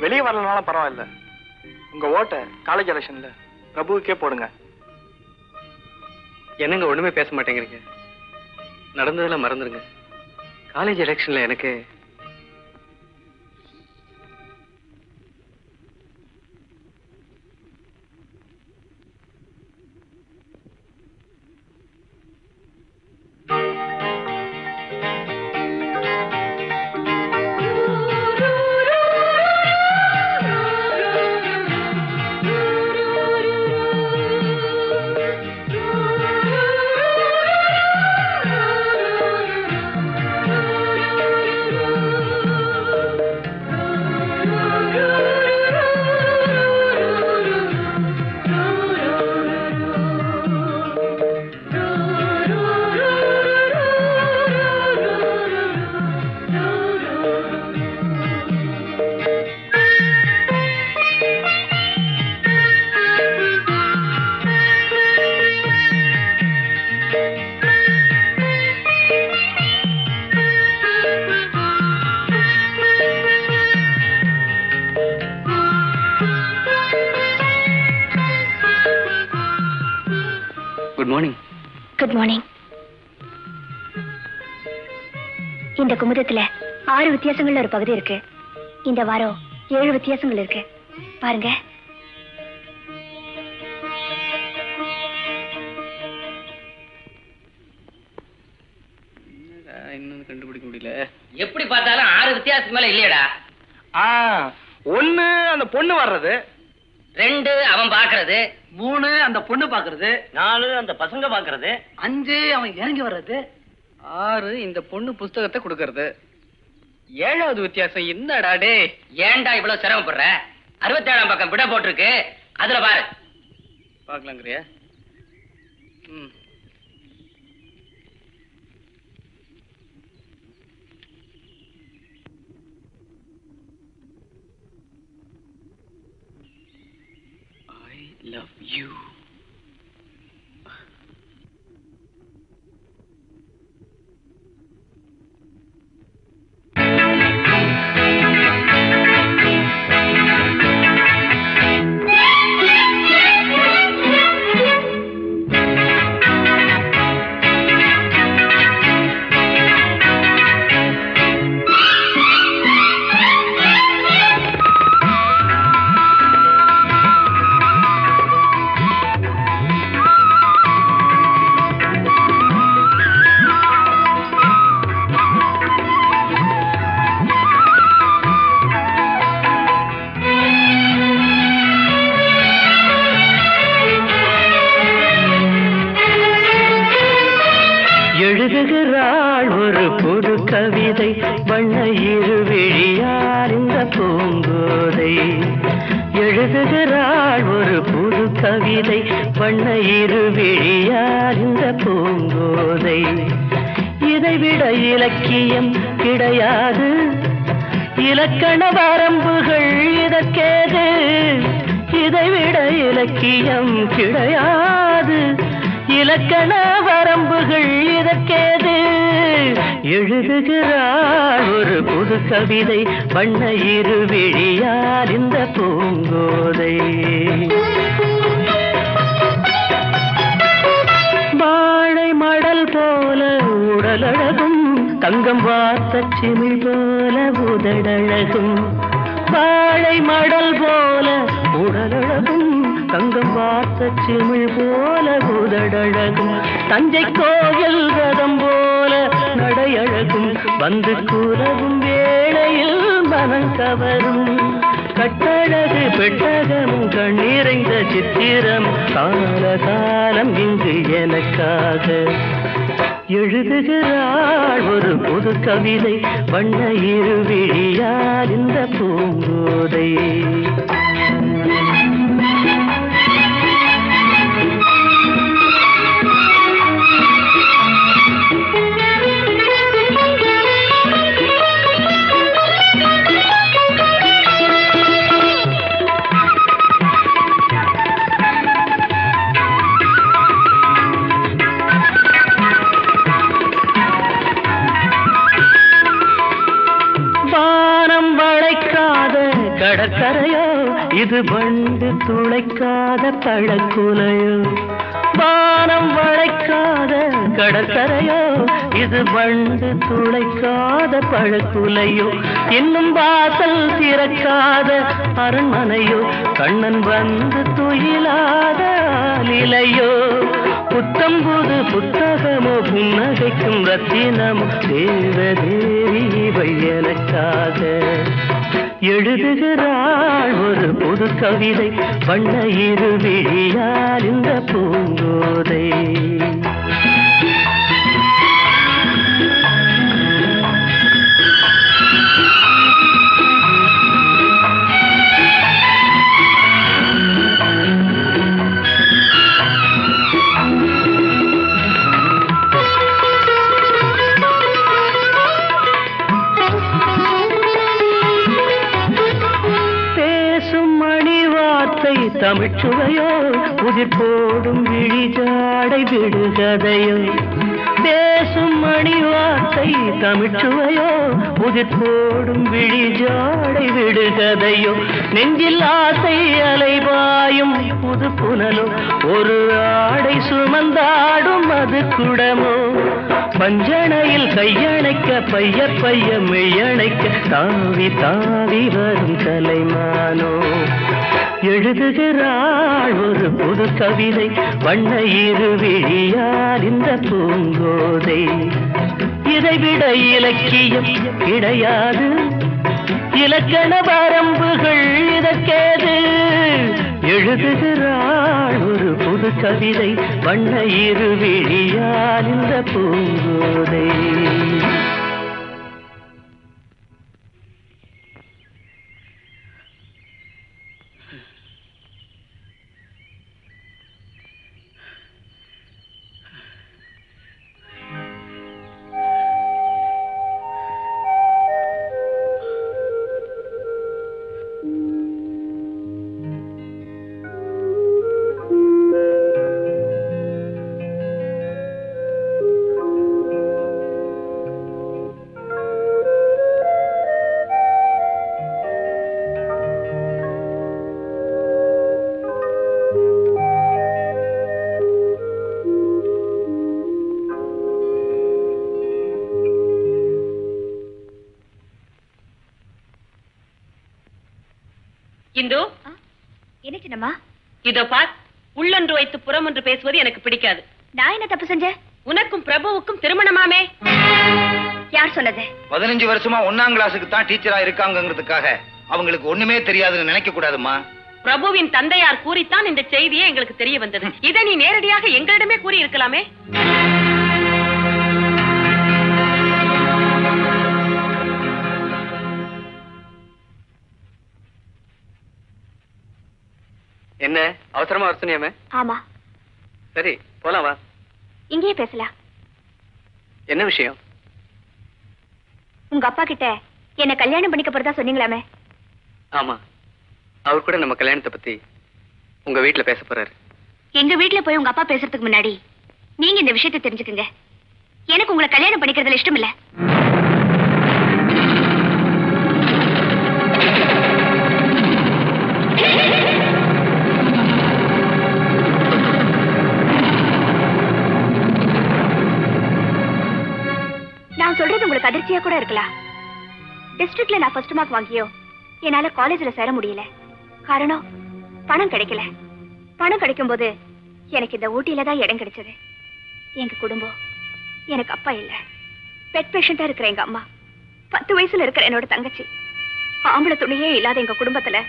வெளியே வரலனாலும் பரவாயில்ல, உங்க ஓட்டை காலேஜ் எலெக்ஷன்ல பிரபுவுக்கே போடுங்க. என்னங்க ஒண்ணுமே பேச மாட்டேங்கிறீங்க? நடந்ததெல்லாம் மறந்துருங்க. காலேஜ் எலெக்ஷன்ல எனக்கு குட் மார்னிங். Good morning. இந்த குமுதத்துல 6 வித்தியாசங்கள்ல ஒரு பகுதி இருக்கு. இந்த வாரம் 7 வித்தியாசங்கள் இருக்கு. பாருங்க. இன்னும் கண்டுபிடிக்க முடியல. எப்படி பார்த்தாலும் 6 வித்தியாசத்துக்கு மேல இல்லையடா. 1 அந்த பொண்ணு வர்றது, 2 அவன் பாக்குறது, 3 அந்த பொண்ணு பாக்குறது, 4 அந்த பசங்க பாக்குறது, 5 அவன் இறங்கி வர்றது, 6 இந்த பொண்ணு புஸ்தகத்தை கொடுக்கறது. 7வது வித்தியாசம் என்னடா டே? ஏன்டா இவ்வளவு சிரமப்படுற? 67ஆம் பக்கம் விட போட்டிருக்கு, அதுல பாரு. பாக்கலாங்கிறியா? I love you. எழுதுகிறாள் ஒரு புது கவிதை வண்ண இருவிழியார் இந்த பூங்கோதை. இதைவிட இலக்கியம் கிடையாது, இலக்கண வரம்புகள் இதற்கேது. இதைவிட இலக்கியம் கிடையாது, இலக்கண வரம்புகள் இதற்கேது. எழுதுகிறாள் ஒரு புது கவிதை வண்ண இருவிழியார் இந்த பூங்கோதை. வாழை மடல் போல உடலழகும், தங்கம் வார்த்த சிமிழ் போல உதடழகும். வாழை மடல் போல உடலழகும், தங்கம் வார்த்த சிமிழ் போல உதடழகும். தஞ்சை கோயில் ரதம் போல நடையழகும், வந்து கூறவும் வேளையில் மனம் கவரும். கட்டழகு பெட்டகமும் கண்ணீரைந்த சித்திரம் கால காலம் இங்கு எனக்காக. எழுதுகிறாள் ஒரு புது கவிதை வண்ண இருவிழியார் இந்த பூங்கோதை. கடற்கரையோ இது வண்டு துளைக்காத பழக்குலையோ. வானம் வளைக்காத கடற்கரையோ இது வண்டு துளைக்காத பழக்குலையோ. இன்னும் வாசல் திறக்காத அரண்மனையோ, கண்ணன் வந்து துயிலாத நிலையோ. புத்தம்புது புத்தகமோ புன்னகைக்கும் ரத்தினமோ தேவதேவி இவை எனக்காக. எழுதுகிறாள் ஒரு புது கவிதை வண்ண இருவிழியார் இந்த பூங்கோதை. தமிழ்ச்சுவையோ உதிர் போடும் விழிஜாடை விடுகதையோ. பேசும் மணி வார்த்தை தமிழ்ச்சுவையோ உதிர் போடும் விழிஜாடை விடுகதையோ. நெஞ்சில் ஆசை அலைபாயும் புது புனலோ, ஒரு ஆடை சுமந்தாடும் அது குடமோ. பஞ்சணையில் கையணைக்க பைய பைய மெய்யணைக்க தாவி தாவி வரும் கலைமானோ. எழுதுகிறாள் ஒரு புது கவிதை வண்ண இருவிழியார் இந்த பூங்கோதை. இதைவிட இலக்கியம் கிடையாது, இலக்கண வரம்புகள் இதற்கேது. எழுதுகிறாள் ஒரு புது கவிதை வண்ண இருவிழியார் இந்த பூங்கோதை. இந்து, என்ன சின்னம்மா? இதோ பார், உள்ளொன்று வைத்து புறம் ஒன்று பேசுவது எனக்கு பிடிக்காது. நான் என்ன தப்பு செஞ்சேன்? உனக்கும் பிரபுவுக்கும் திருமணமாமே. யார் சொன்னது? 15 வருஷமா 1ஆம் கிளாஸுக்கு தான் டீச்சரா இருக்காங்கிறதுக்காக அவங்களுக்கு ஒண்ணுமே தெரியாதுன்னு நினைக்க கூடாதுமா. பிரபுவின் தந்தையார் கூறித்தான் இந்த செய்தியே எங்களுக்கு தெரிய வந்தது. இதை நீ நேரடியாக எங்களிடமே கூறி இருக்கலாமே. என்ன அவசரமா வர சொன்னியாமே? ஆமா, சரி போலாம் வா. இங்கேயே பேசலாம். என்ன விஷயம்? உங்க அப்பா கிட்ட என்ன கல்யாணம் பண்ணிக்க போறதா சொன்னீங்களாமே? ஆமா, அவர் கூட நம்ம கல்யாணத்தை பத்தி உங்க வீட்டுல பேச போறாரு. எங்க வீட்டுல போய் உங்க அப்பா பேசுறதுக்கு முன்னாடி நீங்க இந்த விஷயத்தை தெரிஞ்சுக்குங்க. எனக்கு உங்களை கல்யாணம் பண்ணிக்கிறதுல இஷ்டம் இல்ல. நான் சொல்றது உங்களுக்கு அதிர்ச்சியா கூட இருக்கலாம். டிஸ்ட்ரிக்ட்ல நான் ஃபர்ஸ்ட் மார்க் வாங்கியோ என்னால காலேஜ்ல சேர முடியல. காரணம் பணம் கிடைக்கல. பணம் கிடைக்கும் போது எனக்கு இந்த ஊட்டியில தான் இடம் கிடைச்சது. எங்க குடும்பம், எனக்கு அப்பா இல்ல, பெட் பேஷண்டா இருக்கிற எங்க அம்மா, 10 வயசுல இருக்கிற என்னோட தங்கச்சி, ஆம்பளை துணையே இல்லாத எங்க குடும்பத்துல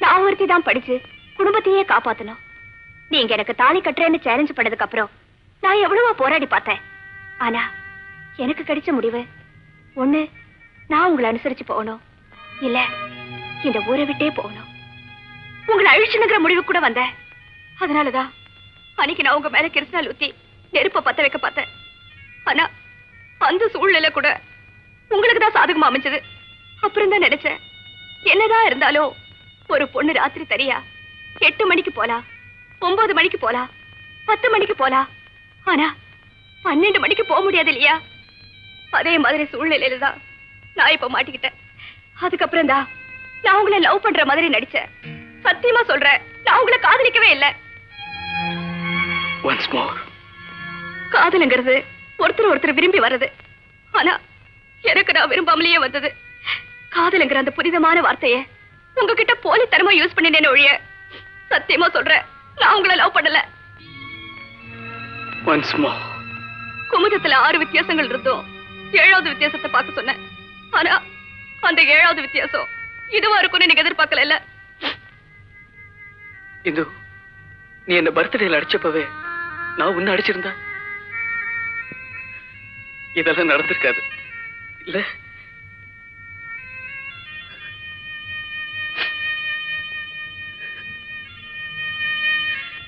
நான் ஒருத்தி தான் படிச்சு குடும்பத்தையே காப்பாத்தணும். நீங்க எனக்கு தாலி கட்டுறேன்னு சேலஞ்ச் பண்ணதுக்கு அப்புறம் நான் எவ்வளவோ போராடி பார்த்தேன். ஆனா எனக்கு கிடைச்ச முடிவு ஒண்ணு, நான் உங்களை அனுசரிச்சு போகணும், இல்ல இந்த ஊரை விட்டே போகணும். உங்களை அழிச்சுனுங்கிற முடிவு கூட வந்தேன். அதனாலதான் அன்னைக்கு நான் உங்க மேல கிருஷ்ணால் ஊத்தி நெருப்ப பத்த வைக்க பார்த்தேன். ஆனா அந்த சூழ்நிலை கூட உங்களுக்கு தான் சாதகமா அமைஞ்சது. அப்புறம் தான் நினைச்சேன், என்னதான் இருந்தாலும் ஒரு பொண்ணு ராத்திரி தனியா 8 மணிக்கு போலாம், 9 மணிக்கு போலாம், 10 மணிக்கு போலாம். ஆனா 12 மணிக்கு போக முடியாது இல்லையா? அதே மாதிரி சூழ்நிலையில தான் நான் இப்ப மாட்டிக்கிட்டேன். அதுக்கப்புறம் தான் நான் உங்களை லவ் பண்ற மாதிரி நடிச்சேன். சத்தியமா சொல்றேன், நான் உங்களை காதலிக்கவே இல்லை. Once more. காதலுங்கிறது ஒருத்தர் விரும்பி வர்றது. ஆனா எனக்கு நான் விரும்பாமலேயே வந்தது. காதலுங்கிற அந்த புனிதமான வார்த்தைய உங்ககிட்ட போலித்தனமா யூஸ் பண்ணினேன்னு ஒழிய சத்தியமா சொல்றேன், நான் உங்களை லவ் பண்ணல. Once more. குமுதத்துல 6 வித்தியாசங்கள் இருந்தோம். 7வது வித்தியாசத்தை பார்க்க சொன்னேன். ஆனா அந்த 7வது வித்தியாசம் இதுவா இருக்கும்னு எனக்கு எதிர்பார்க்கல. இல்ல இந்து, நீ என்ன பர்த்டேல அடிச்சப்பவே நான் உன்னை அடிச்சிருந்தா இதெல்லாம் நடந்திருக்காது இல்ல?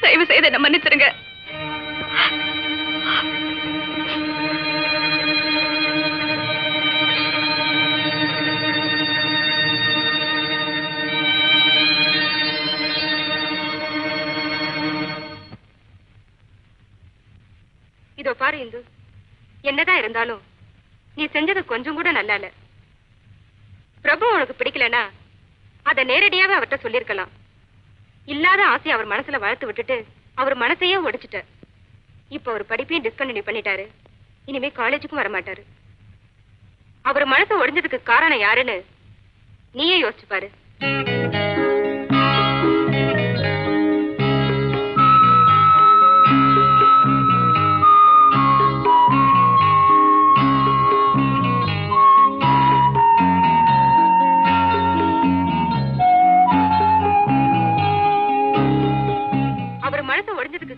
தயவு செய்து என்ன மன்னிச்சிருங்க. இதோ பாரு இந்து, என்னதான் இருந்தாலும் நீ செஞ்சது கொஞ்சம் கூட நல்லா இல்ல. பிரபு உனக்கு பிடிக்கலனா அத நேரடியாவே அவர்கிட்ட சொல்லிருக்கலாம். இல்லாத ஆசை அவர் மனசுல வளர்த்து விட்டுட்டு அவர் மனசையே ஒடிச்சிட்ட. இப்ப அவர் படிப்பையும் டிஸ்கண்டினியூ பண்ணிட்டாரு. இனிமே காலேஜுக்கும் வரமாட்டாரு. அவர் மனசை ஒடிஞ்சதுக்கு காரணம் யாருன்னு நீயே யோசிச்சு பாரு.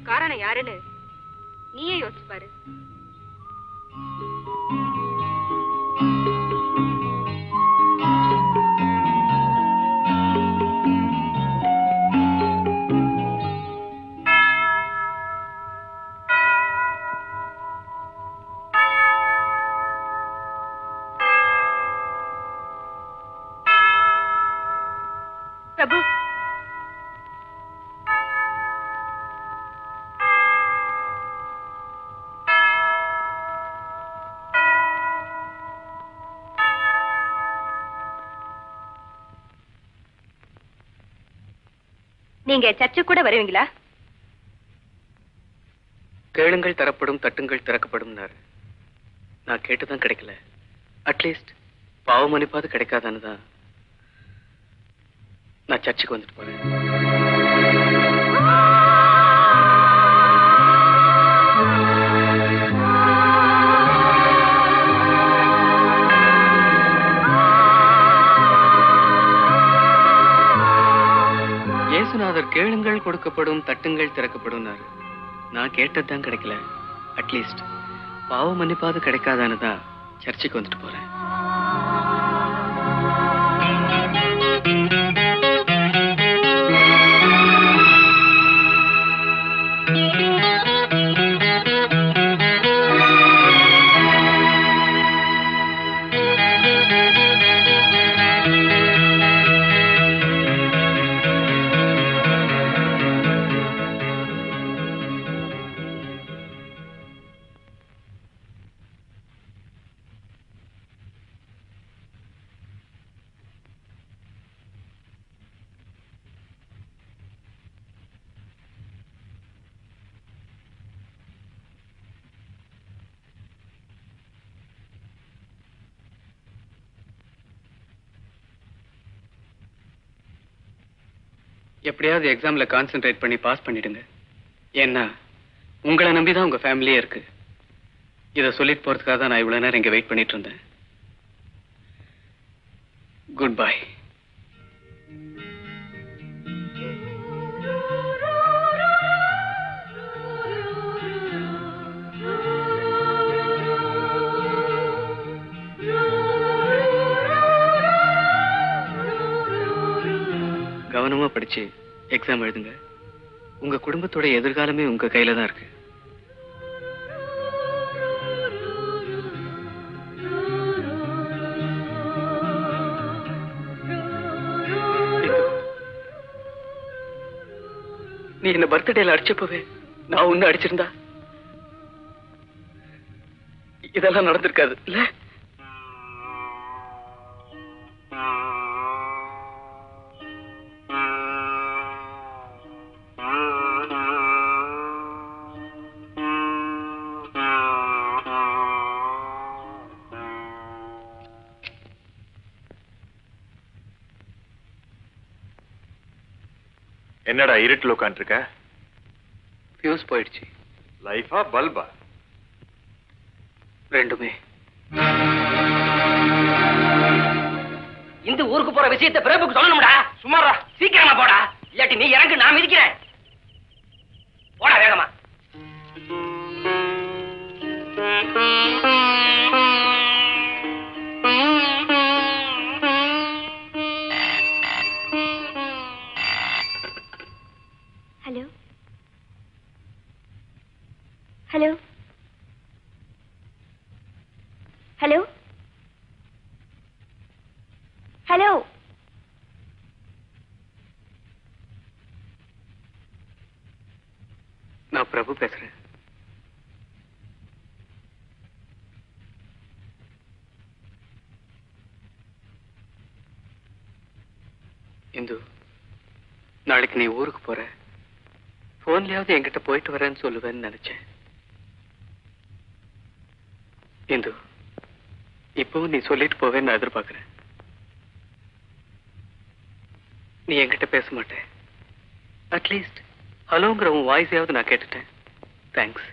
காரணம் யாருன்னு நீயே யோசிச்சு பாரு. பிரபு, நீங்க சர்ச்சு கூட வருவீங்களா? கேளுங்கள் தரப்படும், தட்டுங்கள் திறக்கப்படும். நான் கேட்டுதான் கிடைக்கல. அட்லீஸ்ட் பாவ மன்னிப்பாது கிடைக்காதான்னு தான் நான் சர்ச்சுக்கு வந்துட்டு போறேன். இயேசுநாதர் கேளுங்கள் கொடுக்கப்படும், தட்டுங்கள் திறக்கப்படும். நான் கேட்டதுதான் கிடைக்கல. அட்லீஸ்ட் பாவ மன்னிப்பாது கிடைக்காதான்னு தான் சர்ச்சுக்கு வந்துட்டு போறேன். எப்படியாவது எக்ஸாம்ல கான்சென்ட்ரேட் பண்ணி பாஸ் பண்ணிடுங்க. ஏன்னா உங்களை நம்பிதான் உங்க ஃபேமிலியே இருக்கு. இதை சொல்லிட்டு போறதுக்காக தான் நான் இவ்வளவு நேரம் இங்க வெயிட் பண்ணிட்டு இருந்தேன். Good bye. கவனமா படிச்சு எக்ஸாம் எழுதுங்க. உங்க குடும்பத்தோட எதிர்காலமே உங்க கையில தான் இருக்கு. நீ என்ன பர்த்டேல அடிச்சப்பவே நான் ஒண்ணு அடிச்சிருந்தா இதெல்லாம் நடந்திருக்காது இல்ல? என்னடா இருட்டில் உட்காந்துருக்க? ஃபியூஸ் போயிடுச்சு. லைஃபா பல்பா? ரெண்டுமே. இந்த ஊருக்கு போற விஷயத்தை பிரபுக்கு சொல்லணும்டா. சும்மாடா, சீக்கிரமா போடா, இல்லாட்டி நீ இறங்கு, நான் மிதிக்கிறேன். போடா வேகமா. ஹலோ ஹலோ ஹலோ ஹலோ நான் பிரபு பேசுறேன். இந்து, நாளைக்கு நீ ஊருக்கு போற. போன்லயாவது என்கிட்ட போயிட்டு வரேன்னு சொல்லுவேன்னு நினைச்சேன். இந்து, இப்பவும் நீ சொல்லிட்டு போவேன்னு நான் எதிர்பார்க்கிறேன். நீ என்கிட்ட பேச மாட்டேன். அட்லீஸ்ட் ஹலோங்கிற உன் வாய்ஸையாவது நான் கேட்டுட்டேன். தேங்க்ஸ்.